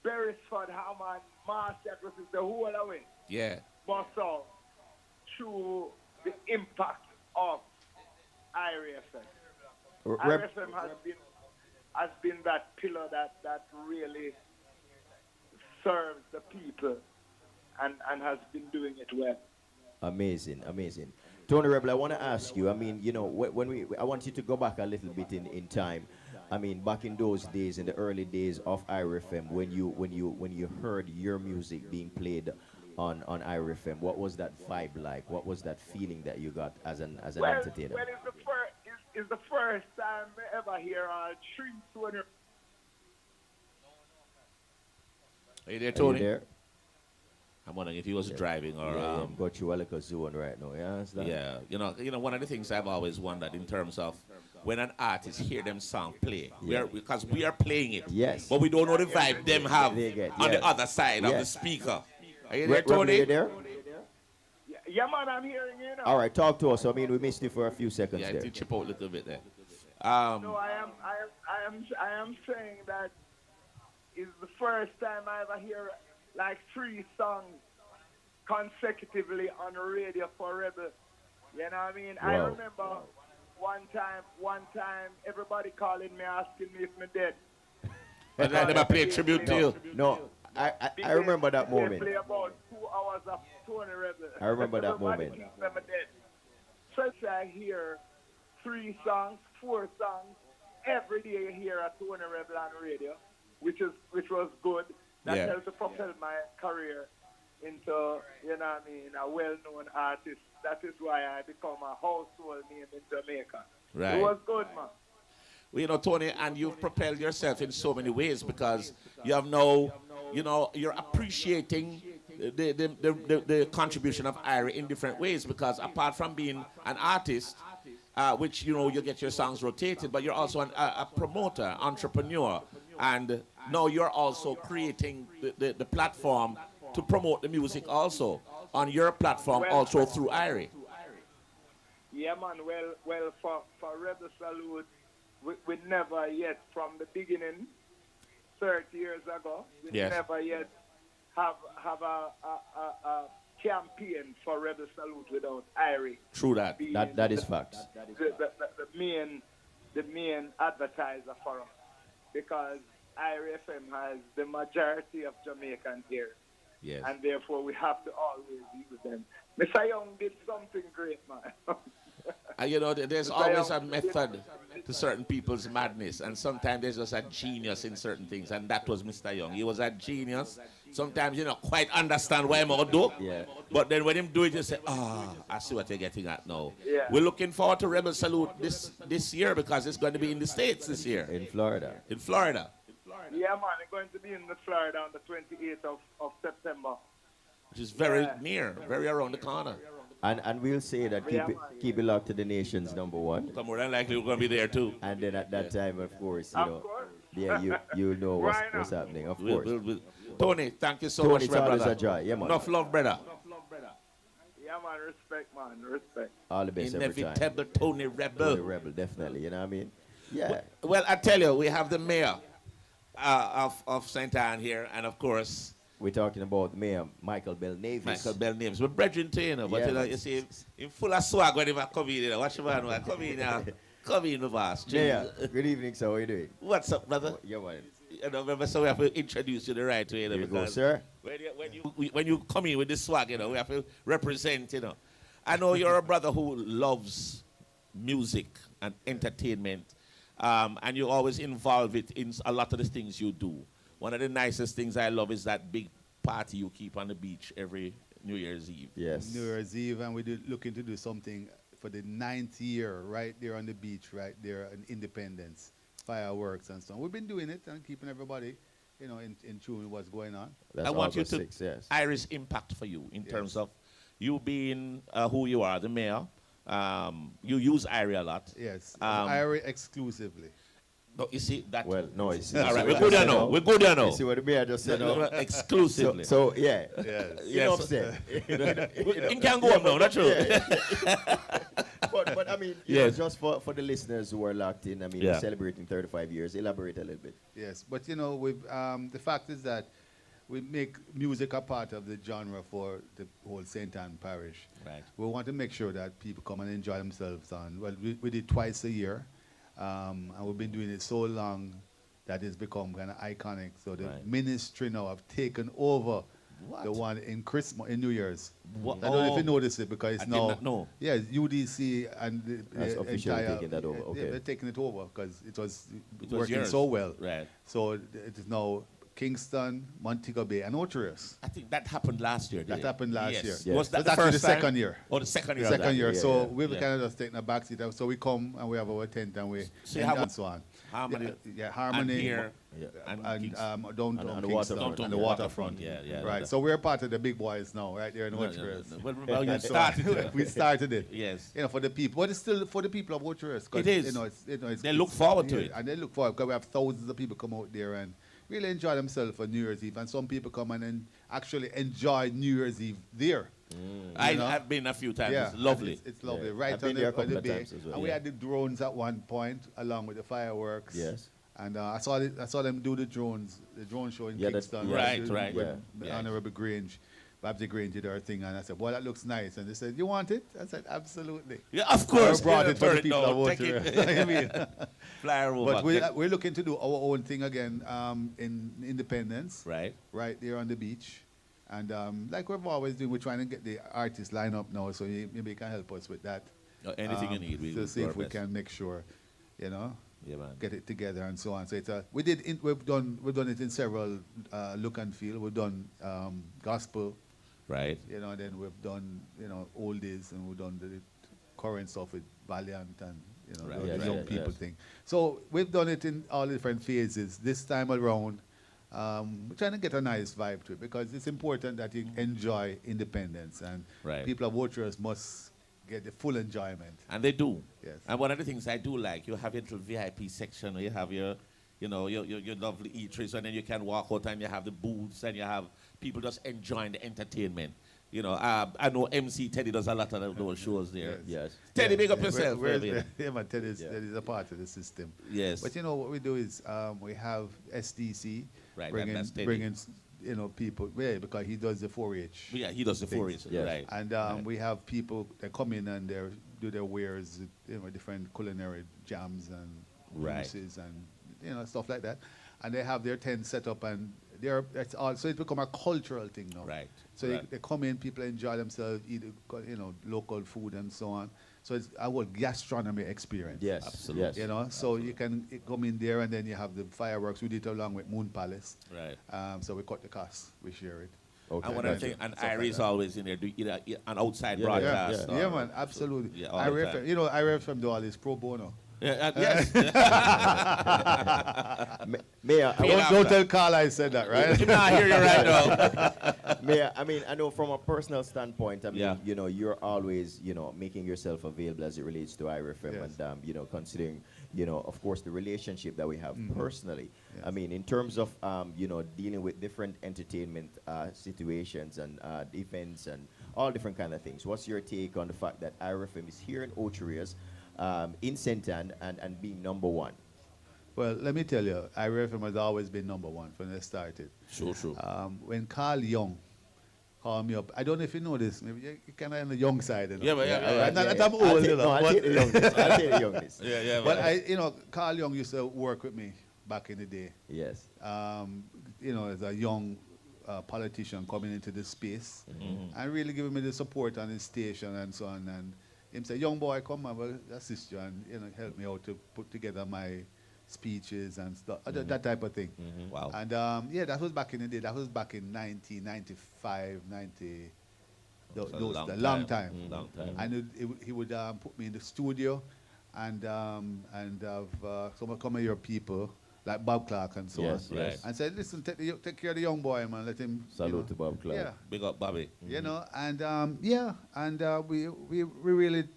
Beresford, Hammond, Marcia, the whole of it. Yeah. Bust out through the impact of IRIE FM. IRIE FM has been that pillar that really serves the people and has been doing it well. Amazing, amazing. Tony Rebel, I want to ask you, I mean, I want you to go back a little bit in time. I mean, back in those days, in the early days of IRIE FM, when you heard your music being played on IRIE FM, what was that vibe like? What was that feeling that you got as an entertainer? Well, it's the first time I ever hear trees when you're Are you there, Are you Tony? there? I'm wondering if he was driving or got you a little zone right now. Yeah, understand? yeah. You know, one of the things I've always wondered in terms of when an artist hear them song play, because we are playing it. Yes. But we don't know the vibe them have They get, on the yes. other side of the Yes. speaker. Are you there, Rebel, Tony? you there? Yeah, man, I'm hearing you now. All right, talk to us. I mean, we missed you for a few seconds Yeah, there. to chip out a little bit there. No, I am saying that is the first time I ever hear like 3 songs consecutively on the radio for Rebel. You know what I mean? I Wow. remember one time, everybody calling me asking me if I'm dead. And I never played tribute to you. No, I remember that They moment. play about 2 hours of Tony Rebel. I remember that Everybody moment. thinks I'm dead. So I hear 3 songs, 4 songs every day. I hear a Tony Rebel on the radio, which was good. That Yeah. helped to propel my career into, you know what I mean, a well-known artist. That is why I become a household name in Jamaica. Right. It was good, man. Well, you know, Tony, and you've propelled yourself in so many ways because you have now, you know, you're appreciating the contribution of IRIE in different ways because apart from being an artist, which, you know, you get your songs rotated, but you're also a promoter, entrepreneur, and now you're also creating the platform to promote the music also on your platform, also through IRIE. Yeah, man. Well, for Rebel Salute, we never yet, from the beginning, 30 years ago, we Yes. never yet have a campaign for Rebel Salute without IRIE. True that. being That is facts. the main advertiser for us, because IRIE FM has the majority of Jamaicans here. Yes. And therefore, we have to always use them. Mr. Young did something great, man. You know, there's always a method to certain people's madness, and sometimes there's just a genius in certain things, and that was Mr. Young. He was a genius. Sometimes you don't quite understand what I'm going to do, Yeah. but then when him do it, you say, I see what you're getting at now. Yeah. We're looking forward to Rebel Salute this year because it's going to be in the States this year, In Florida. in Florida. Yeah, man, it's going to be in the Florida on the 28th of September. Which is very near, very around the corner. And we'll say that keep it locked to the nation's number 1. So more than likely we're going to be there too. And then at that time, of course, you Of know, course. yeah, you'll know Why what's not? happening, of We'll- course. we'll- Tony, thank you so Tony, much, it's my always brother. a joy. Yeah, man. Enough love, brother. Yeah, man, respect, man, respect. All the best every time. Inevitable Tony Rebel. Tony Rebel, definitely. You know what I mean? Yeah. Well, I tell you, we have the mayor of St. Anne here, and of course, We're talking about Mayor Michael Bell Navis. Michael Bell names. We're brethren to you know, but Yeah, you know, man. you see, in full of swag when he come in, you know, watch your man, come in now. Come in, Navas. Mayor, good evening, sir. How are you doing? What's up, brother? Yeah, man. You know, remember, so we have to introduce you the right way, you know, Here you go, because sir. when you come in with this swag, you know, we have to represent, you know. I know you're a brother who loves music and entertainment, and you always involve it in a lot of the things you do. One of the nicest things I love is that big party you keep on the beach every New Year's Eve. Yes. New Year's Eve, and we're looking to do something for the 9th year right there on the beach, right there in Independence, fireworks and so on. We've been doing it and keeping everybody, you know, in tune with what's going on. That's I want you August to 6th, yes. Iris impact for you in terms Yes. of you being who you are, the mayor. You use IRIE a lot. Yes, Um, exclusively. No, you see that. Well, no, you see. All right, you we're see good what I there now. said We're good there now. You see what the mayor just said now? Exclusively. So yeah. Yes. Enough Yes. said. You can go on now, that's true. But I mean, you Yes. know, just for the listeners who are locked in, I mean, Yeah. we're celebrating 35 years. Elaborate a little bit. Yes, but you know, the fact is that we make music a part of the genre for the whole St. Anne parish. Right. We want to make sure that people come and enjoy themselves. We did twice a year, and we've been doing it so long that it's become kind of iconic. So the Right. ministry now have taken over What? the one in Christmas, in New Year's. What? I don't know if Oh. you noticed it because I it's did now. not know. Yeah, UDC and That's the officially entire, taking that over, yeah, okay. they're taking it over because it was was working yours. so well. Right. So it is now Kingston, Montego Bay, and Otrius. I think that happened last year. That didn't it? happened last year. Yes. Was that That's the actually first the time? second year. Oh, the second year. The of second that. year. Yeah, So yeah. we've Yeah. kind of just taken a backseat. So we come and we have our tent and we So and, you have and so on. Harmony. Yeah, Harmony. And here. Yeah. And And Kingston. downtown And the Kingston waterfront. and the Yeah. waterfront. Yeah. Right. So we're part of the big boys now, right there in No, Otrius. Well, you started it. We started it. Yes. You know, for the people, but it's still for the people of Otrius. It is. You know, it's, They look forward to yeah, it. and they look forward because we have thousands of people come out there and really enjoy themselves for New Year's Eve. And some people come and actually enjoy New Year's Eve there. I've been a few times. Yeah, It's lovely. It's lovely. Yeah. Right I've on been there a the couple of bay. times as well. And we had the drones at one point, along with the fireworks. Yes. And I saw them do the drone show in Kingston. right. With Yeah. Honorable Grange. Babsy Grange did her thing, and I said, "Well, that looks nice." And they said, "You want it?" I said, "Absolutely." Yeah, of course. I brought it for turn the people down, of take Water. it. I mean, Fly over. but we're looking to do our own thing again in Independence, Right. right there on the beach. And like we've always done, we're trying to get the artists lined up now, so maybe you can help us with that. Anything you need, we'll to do see our if we best. can make sure, Yeah, man. get it together and so on. So we've done it in several look and feel. We've done gospel, Right. then we've done oldies, and we've done the current stuff with Valiant and Right. the Yes, young yes, people yes. thing. So we've done it in all different phases. This time around, we're trying to get a nice vibe to it because it's important that you enjoy independence, and Right. people of voters must get the full enjoyment. And they do. Yes. And one of the things I do like, you have your little VIP section, you have your lovely eateries, and then you can walk out and you have the booths, and you have people just enjoying the entertainment. I know MC Teddy does a lot of those shows there. Yes. Teddy, big up yourself. Yeah, man, Teddy's a part of the system. Yes. But what we do is we have SDC Right, bringing that's Teddy. people, because he does the 4-H. Yeah, he does the things. 4-H, Yes. right. And Right. we have people that come in and they do their wares, different culinary jams and Right. juices and stuff like that. And they have their tent set up, and so it's become a cultural thing now. Right. So right. they come in, people enjoy themselves, eat local food and so on. So it's a whole gastronomy experience. Yes. Absolutely. Yes. So you can come in there, and then you have the fireworks. We did it along with Moon Palace. Right. So we cut the cost, we share it. Okay. And one of the things, and Stuff like IRIE is that. always in there, do either an outside Yeah, broadcast. yeah. or- Yeah, man, absolutely. Yeah, all the IRIE time. FM, IRIE FM do all this pro bono. Yeah, yes. Mayor, Pay Don't, after. don't tell Carl I said that, right? He's not hear you right now. Mayor, I know from a personal standpoint, Yeah. you're always, making yourself available as it relates to IRFM, Yes. and, considering, of course, the relationship that we have personally. Yes. I mean, in terms of, dealing with different entertainment situations and events and all different kind of things. What's your take on the fact that IRFM is here in Ocho Rios, in St. and being number one? Well, let me tell you, IRIE FM has always been number one when they started. Sure. When Carl Young called me up, I don't know if you know this, maybe you're kind of on the young side. Yeah, but yeah. I'm old, I'll take the youngest. I'll take the youngest. Yeah, But Carl Young used to work with me back in the day. Yes. As a young politician coming into this space, and really giving me the support on his station and so on. And him say, "Young boy, come, I will assist you and help me out to put together my speeches and stuff, that type of thing." Wow. And that was back in the day. That was back in 1995, 90. That's a Those long a long time. time. Long time. And he would put me in the studio, and have some of your people like Bob Clark and so Yes, on, yes. and said, "Listen, take care of the young boy, man. Let him." Salute to Bob Clark. Yeah. Big up, Bobby. We really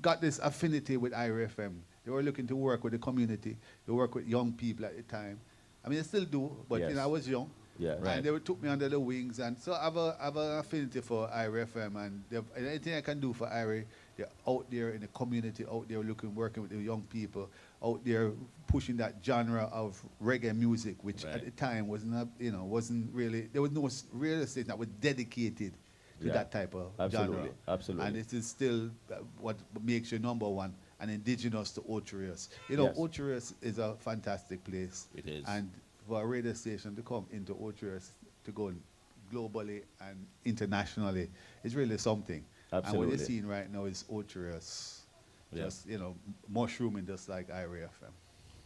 got this affinity with IRIE FM. They were looking to work with the community. They work with young people at the time. I mean, they still do, but Yes. I was young. Yeah. Right. And they took me under the wings, and so I have an affinity for IRIE FM, and anything I can do for IRIE, they're out there in the community, out there working with the young people, out there pushing that genre of reggae music, which Right. at the time was not, wasn't really, there was no real estate that was dedicated to Yeah. that type of Absolutely, genre. absolutely. And it is still what makes you number one and indigenous to Ocho Rios. Yes. Ocho Rios is a fantastic place. It is. And for a radio station to come into Ocho Rios, to go globally and internationally, is really something. And what Absolutely. you're seeing right now is Ocho Rios, Yeah. just, mushrooming just like IRIE FM.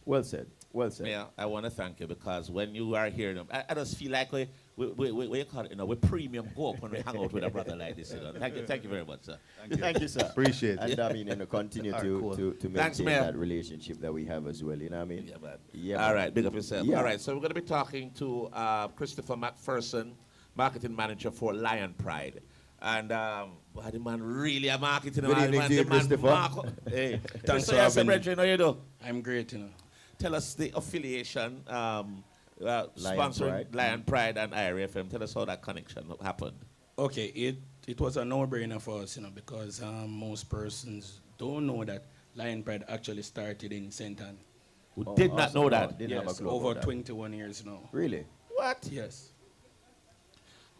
Well said. Well said. Yeah, I want to thank you because when you are here, I just feel like we call it, we premium go up when we hang out with a brother like this. Thank you very much, sir. Thank you, sir. Appreciate And it. continue All right, to, cool. to Thanks, maintain Mayor. that relationship that we have as well. You know what I mean? Yeah, man. Yeah, All man. right, big up yourself. Yeah. All right, so we're going to be talking to Christopher McPherson, marketing manager for Lion Pride. And the man really a marketing Good man. evening to you, Christopher. Hey, Thanks so for yes, having me. Brethren, how you do? I'm great, Tell us the affiliation sponsoring Lion Pride and IRIE FM. Tell us how that connection happened. Okay, it was a no-brainer for us, because most persons don't know that Lion Pride actually started in St. Anne. Who did not know that? Yes, over 21 years now. Really? What? Yes.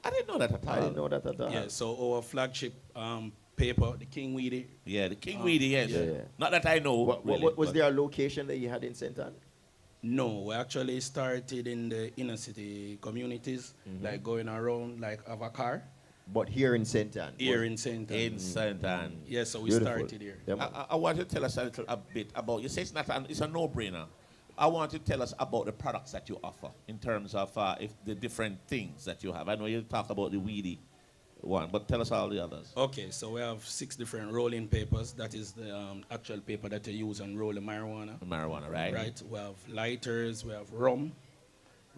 I didn't know that at all. I didn't know that at all. Yeah, so our flagship paper, the King Weedy. Yeah, the King Weedy, yes. Yeah. Not that I know. What was there a location that you had in St. Anne? No, we actually started in the inner city communities, like going around, like have a car. But here in St. Anne? Here in St. Anne. In St. Anne. Yes, so we Beautiful. started here. Yeah, I want you to tell us a bit about, you say it's a no-brainer. I want you to tell us about the products that you offer in terms of if the different things that you have. I know you talk about the weedy one, but tell us all the others. Okay, so we have 6 different rolling papers. That is the actual paper that you use and roll the marijuana. The marijuana, right? Right. We have lighters, we have rum,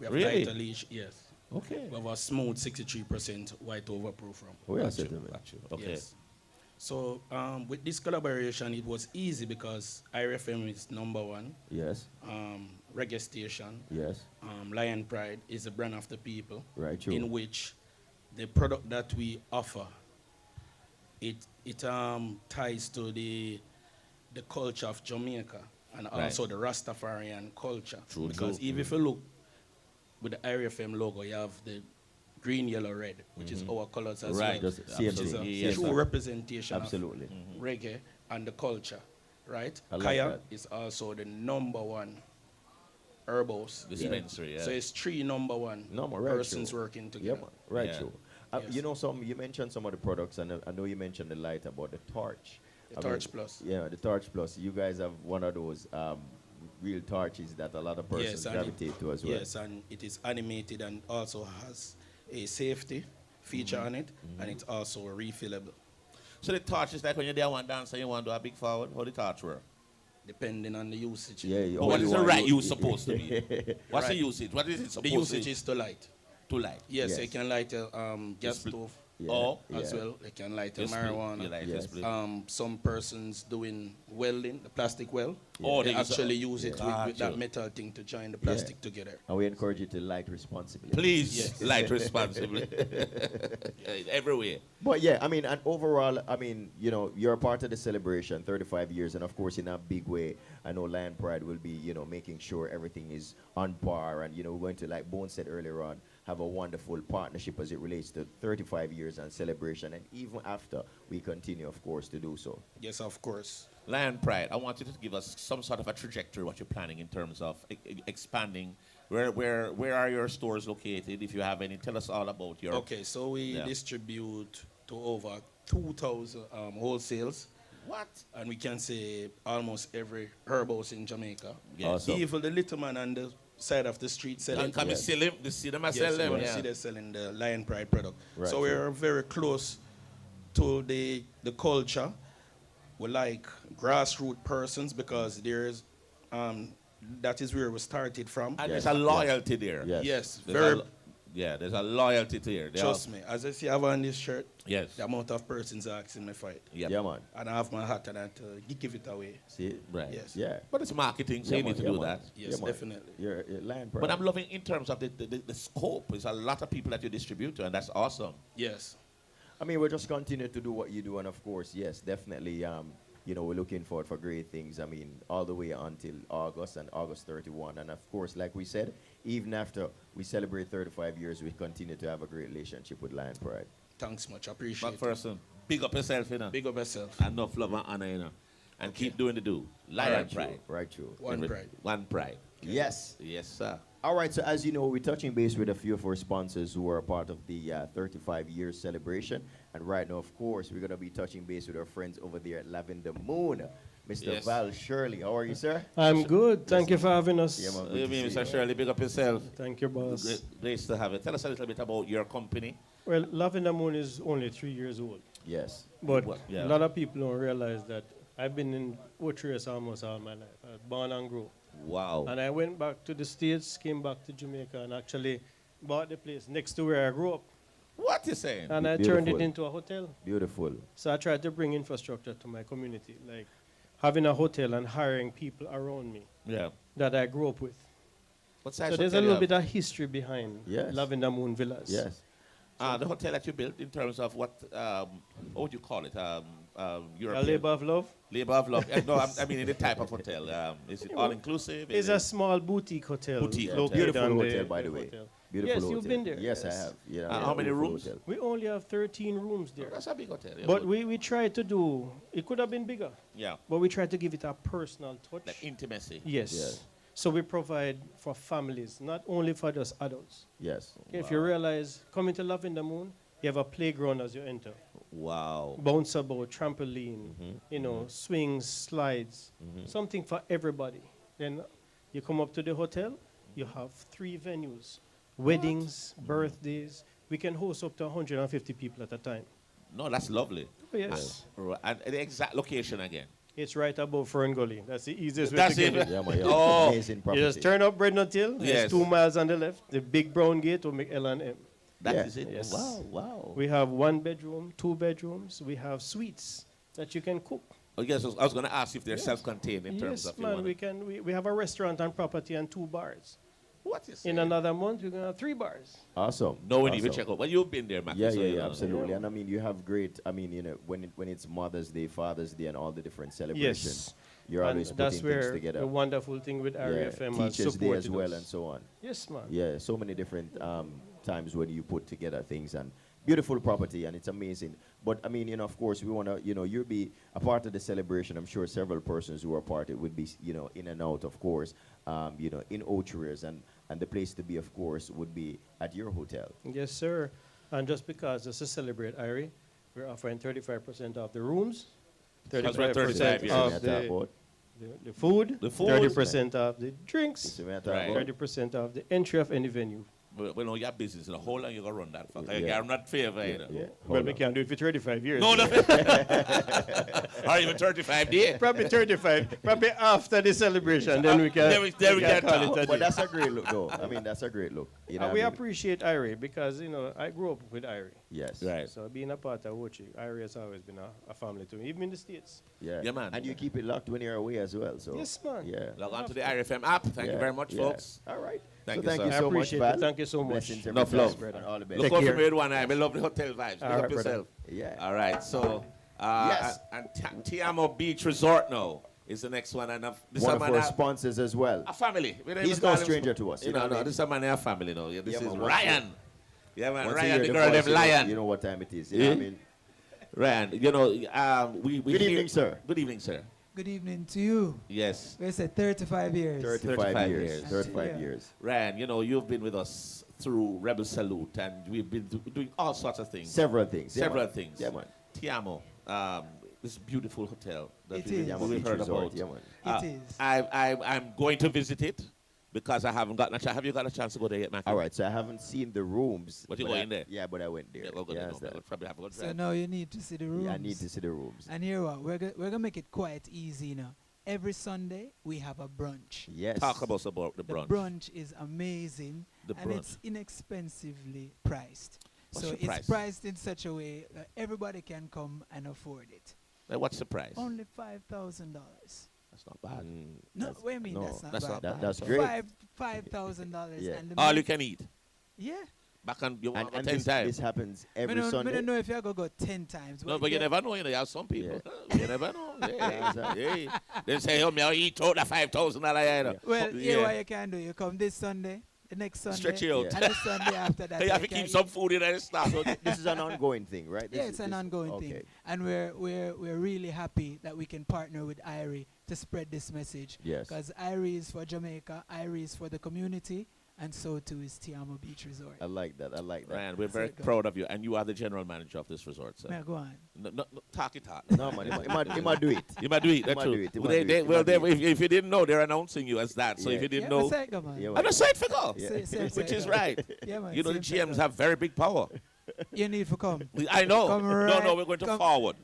we have Really? lighter leash, yes. Okay. We have a smooth 63% white overproof rum. Oh, yes, Got you, it is. got you. Okay. Yes. So with this collaboration, it was easy because IRFM is #1. Yes. Reggae station. Yes. Lion Pride is a brand of the people. Right, true. In which the product that we offer, it ties to the culture of Jamaica and also the Rastafarian culture. True, because true. even if you look with the IRFM logo, you have the green, yellow, red, which is our colors as Right. well. Just Which is a Yes, true sir. representation Absolutely. of reggae and the culture, right? I like Kaya that. is also the #1 herbos. Dispensary, yeah. So it's 3 #1 Number, right, persons true. working Yeah, together. man. Right, Yeah. true. Yes. You mentioned some of the products, and I know you mentioned the light about the torch. The Torch Plus. Yeah, the Torch Plus. You guys have one of those real torches that a lot of persons and gravitate to as well. Yes, and it is animated and also has a safety feature on it, and it's also refillable, So the torch is like when you're there one dance and you want to do a big forward, how the torch work? depending on the usage. Yeah. But what is the right use supposed to be? What's the Right. usage? What is it supposed The usage to is to light. To light? Yes, Yes. you can light a gas split- stove Yeah, Oh, as yeah. well. You can light a You split, you marijuana. light, you Yes. split. Some persons doing welding, the plastic weld. Oh, they they use actually a- use it Yeah. with that metal thing to join the plastic together. And we encourage you to light responsibly. Please Yes. light responsibly. Everywhere. But yeah, I mean, and overall, I mean, you're a part of the celebration, 35 years, and of course, in a big way, I know Lion Pride will be, making sure everything is on par, and we're going to, like Bone said earlier on, have a wonderful partnership as it relates to 35 years and celebration, and even after, we continue, of course, to do so. Yes, of course. Lion Pride, I want you to give us some sort of a trajectory, what you're planning in terms of expanding. Where are your stores located? If you have any, tell us all about your... Okay, so we Yeah. distribute to over 2,000 wholesales. What? And we can say almost every herbos in Jamaica. Yes. Awesome. Even the little man on the side of the street selling. And can we sell them? They see them and Yes, sell them, you yeah. see they're selling the Lion Pride product. Right. So we're very close to the culture. We like grassroots persons because there's that is where we started from. And Yes. there's a loyalty there. Yes. Yes, There's very. a lo- yeah, there's a loyalty there. They Trust me, as I see, I have on this shirt. Yes. The amount of persons asking me for it, Yep. Yeah, man. and I have my hat and I give it away. See? Right. Yes. Yeah. But it's marketing, so Yeah, you need man, to yeah, do man. that. Yes, Yeah, man. definitely. You're Lion Pride. But I'm loving in terms of the scope. There's a lot of people that you distribute to, and that's awesome. Yes. I mean, we'll just continue to do what you do, and of course, yes, definitely, we're looking forward for great things. I mean, all the way until August and August 31. And of course, like we said, even after we celebrate 35 years, we continue to have a great relationship with Lion Pride. Thanks much. I appreciate it. McPherson, big up yourself, Big up yourself. Enough love and honor, And keep doing the do. Lion Right, Pride. true. Right, true. One pride. One pride. Yes. Yes, sir. All right, so as you know, we're touching base with a few of our sponsors who are a part of the 35-year celebration. And right now, of course, we're going to be touching base with our friends over there at Lavender Moon. Mr. Yes. Val Shirley, how are you, sir? I'm good. Thank you for having us. Yeah, man, Good good to evening, see Mr. you. Shirley. Big up yourself. Thank you, boss. Great to have it. Tell us a little bit about your company. Well, Lavender Moon is only 3 years old, Yes. but Well, yeah. a lot of people don't realize that I've been in Otrius almost all my life. I was born and grew. Wow. And I went back to the States, came back to Jamaica, and actually bought the place next to where I grew up. What you saying? And I turned it Beautiful. into a hotel. Beautiful. So I tried to bring infrastructure to my community, like having a hotel and hiring people around me Yeah. that I grew up with. What size So there's a hotel you little have? bit of history behind Yes. Lavender Moon Villas. Yes. The hotel that you built in terms of what would you call it? A European? labor of love. Labor of love. No, I mean in the type of hotel. Is it all inclusive? It's a small boutique hotel. Boutique Yeah, hotel. beautiful on the- hotel, by the way. Beautiful Yes, hotel. you've been there. Yes, I have. Yeah, How many beautiful rooms? hotel. We only have 13 rooms there. That's a big hotel. Yeah, But good. we tried to do, it could have been bigger, Yeah, but we tried to give it a personal touch. like intimacy. Yes. Yes. So we provide for families, not only for just adults. Yes. Okay, if you realize, coming to Lavender Moon, you have a playground as you enter. Wow. Bounce about, trampoline, swings, slides, something for everybody. Then you come up to the hotel, you have 3 venues, weddings, birthdays. We can host up to 150 people at a time. No, that's lovely. Oh, yes. And the exact location again. It's right above Fern Gully. That's the easiest way That's to get it. it. Yeah, man, yeah. Oh. Amazing You property. just turn up Brednut Hill. Yes. It's 2 miles on the left. The big brown gate will make L&M. That is it. Yes. Wow. We have 1 bedroom, 2 bedrooms. We have suites that you can cook. Oh, yes, I was going to ask if they're Yes. self-contained in terms Yes, of. man. We have a restaurant on property and 2 bars. What is In another month, we're going to have 3 bars. Awesome. No, we need to Awesome. check out. Well, you've been there, Mac. Yeah, so yeah, you yeah, know. absolutely. And I mean, you have great. I mean, when it's Mother's Day, Father's Day, and all the different celebrations, you're And always that's putting things has together. the wonderful thing with IRIE FM has Teachers Day as supported well, us. and so on. Yes, man. Yeah, so many different times when you put together things and beautiful property, and it's amazing. But I mean, of course, we want to, you'll be a part of the celebration. I'm sure several persons who are part of it would be, in and out, of course, in Otriers, and the place to be, of course, would be at your hotel. Yes, sir. And just because just to celebrate IRIE, we're offering 35% off the rooms, That's right, 35, yeah. off the food, The food. 30% off the drinks, This is what I'm talking Right. about. 30% off the entry of any venue. Well, no, you have business. The whole long you got to run that. Fuck. Yeah. I'm not favor, you know. Yeah. Hold Well, we on. can't do it for 35 years. No, no. Or even 35 days. Probably 35. Probably after the celebration, then we can, Then we can call talk. it a But day. that's a great look, though. I mean, that's a great look. You know And what we I mean? appreciate IRIE because, I grew up with IRIE. Yes. Right. So being a part of Wochi, IRIE has always been a family to me, even in the States. Yeah. Yeah, man. And you keep it locked when you're away as well. So. Yes, man. Yeah. Log on to the IRFM app. Thank you Yeah, very much, yeah. folks. All right. Thank so you, thank sir. you I so much, appreciate Val. it. Thank you so much. Blessings Enough every love. time, brother. All the best. Look Take out for care. me with one eye. I love the hotel vibes. Look All up right, brother. yourself. Yeah. All right. So, Yes. and Tiamo Beach Resort now is the next one. And this One is of a man, our sponsors as well. a family. We don't He's even no call him stranger sp- to us. You know, no, this is a man, a family now. Yeah, this Yeah, is man, Ryan. Yeah, man. Once a Ryan, year, the the girl voice, named Lion. You know what time it is. You know what I mean? Ryan, we Good hear- evening, sir. Good evening, sir. Good evening to you. Yes. We said 35 years. 35 years. years. 35 Yeah. years. Ryan, you've been with us through Rebel Salute, and we've been doing all sorts of things. Several things. Yeah, Several man. things. Yeah, man. Tiamo, this beautiful hotel that It we've is. we've heard Resort, about. yeah, man. It is. I'm going to visit it because I haven't gotten a chance. Have you got a chance to go there yet, Matthew? All right, so I haven't seen the rooms. But you but go I- in there? Yeah, but I went there. Yeah, go there. Yeah, No, so- we'll probably have a good So drive. now you need to see the rooms. yeah, I need to see the rooms. And here what we're gonna make it quite easy now. Every Sunday we have a brunch. Yes. Talk about the The brunch. brunch is amazing The and brunch. it's inexpensively priced. What's so the it's price? priced in such a way that everybody can come and afford it. What's the price? Only $5,000. That's not bad. No, That's- wait a minute, no, that's not that's bad. not bad. That's great. $5,000 Yeah. and the All meal- you can eat. Yeah. Back on you want And 10 this, times. this happens I every don't Sunday. know if you're going to go 10 times. No, but you never know. You have some people. You never know. Yeah, exactly. Yeah. They say, "Oh, me, I eat out the $5,000." Well, here what you can do. You come this Sunday, the next Sunday, Stretch it out. and the Sunday after that. You have to can keep eat. some food in the stock. So this is an ongoing thing, right? This Yeah, is- it's an this- ongoing okay. thing. And we're really happy that we can partner with IRIE to spread this message. Yes. Because IRIE is for Jamaica, IRIE is for the community, and so too is Tiamo Beach Resort. I like that. I like that. Ryan, we're That's very it, go. proud of you, and you are the general manager of this resort, sir. May I go on? No, talk it out. No, man, he might do it. You might do it. He That's might true. do it, he Well, might do it, he might do it. if you didn't know, they're announcing you as that. So Yeah. if you didn't Yeah, know, say it, come on. Yeah, I'm man. not saying for go. Yeah. Which is right. Yeah, man. You know, the same GMs thing. have very big power. You need to come. I know. Come No, right- we're going to come- forward.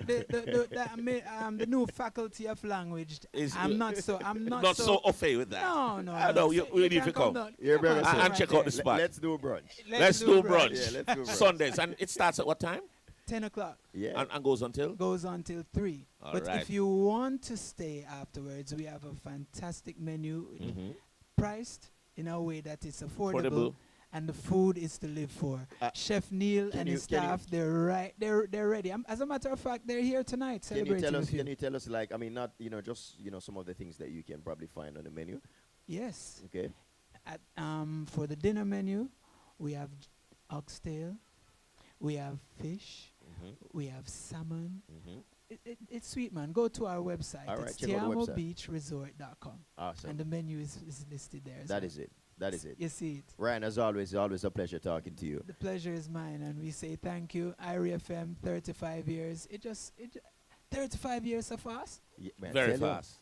The new faculty of language. Is- I'm not so Not so au fait with that. No. I know, you need can to come. down. Yeah, brother, man, sir. And right check there. out the spot. Let's do brunch. Let's do brunch. Yeah, let's do brunch. Sundays. And it starts at what time? 10 o'clock. Yeah. And goes until? Goes on till 3. All But right. if you want to stay afterwards, we have a fantastic menu, Mm-hmm. priced in a way that is affordable. Affordable. And the food is to live for. Chef Neil and his can you- staff, they're ready. As a matter of fact, they're here tonight Can you celebrating tell us? with you. Can you tell us, like, I mean, not just some of the things that you can probably find on the menu. Yes. Okay. For the dinner menu, we have oxtail, we have fish, we have salmon. It's sweet, man. Go to our website. All right, It's check out the website. tiamobeachresort.com. Awesome. And the menu is listed there. as That well. is it. That is it. You see it. Ryan, as always, a pleasure talking to you. The pleasure is mine, and we say thank you. IRIE FM, 35 years. 35 years so fast. Yeah, man, Very tell you. fast.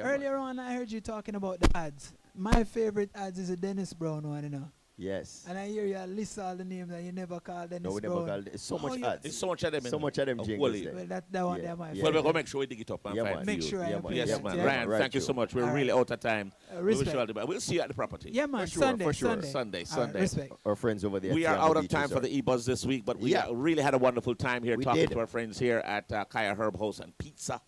Earlier on, I heard you talking about the ads. My favorite ads is a Dennis Brown one, you know. Yes. And I hear you list all the names and you never call Dennis No, we Brown. never called. It's so much ads. There's so much of them. So much of them jingles there. Well, that one there, my Yeah. Well, we're favorite. going to make sure we dig it up and Yeah, find man. it Make for you. sure I Yeah, play man. Yes, that. man. Yeah. Ryan, Right, thank you Joe. so much. We're All really out of time. We wish respect. you all the best. We'll see you at the property. Yeah, man. For sure, Sunday, for sure. Sunday. Sunday. All right, respect. Our friends over there. We at are Tiamo out of Beach time for Resort. the EBUZZ this week, but we Yeah. really had a wonderful time here We talking did. to our friends here at Kaya Herb House and Pizza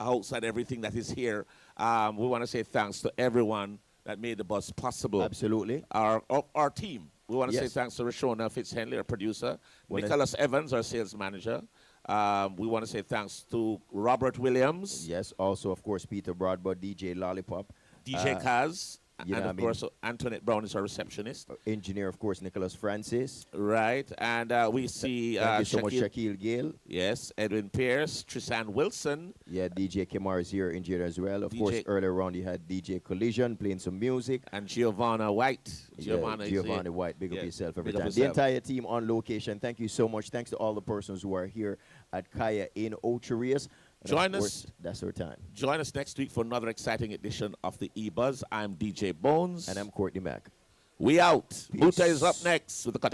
House and everything that is here. We want to say thanks to everyone that made the buzz possible. Absolutely. Our team. We want to say Yes. thanks to Rashona Fitzhenley, our producer, Wanna- Nicholas Evans, our sales manager. We want to say thanks to Robert Williams, Yes. Also, of course, Peter Broadbent, DJ Lollipop. DJ Kaz, you and know, of I mean- course Antoinette Brown is our receptionist. Engineer, of course, Nicholas Francis. Right, and we see Thank you so much, Shaquille- Shaquille Gale. Yes, Edwin Pierce, Tristan Wilson, Yeah, DJ Kemar is here, engineer as well. Of DJ course, earlier on, you had DJ Collision playing some music. and Giovanna White. Giovanna is Giovanni here. White, big up Yeah, yourself every big up time. The yourself. entire team on location, thank you so much. Thanks to all the persons who are here at Kaya in Ocherias. And of Join us. course, that's our time. Join us next week for another exciting edition of the eBuzz. I'm DJ Bones. And I'm Courtney Mack. We out. Peace. Buta is up next with the cutting.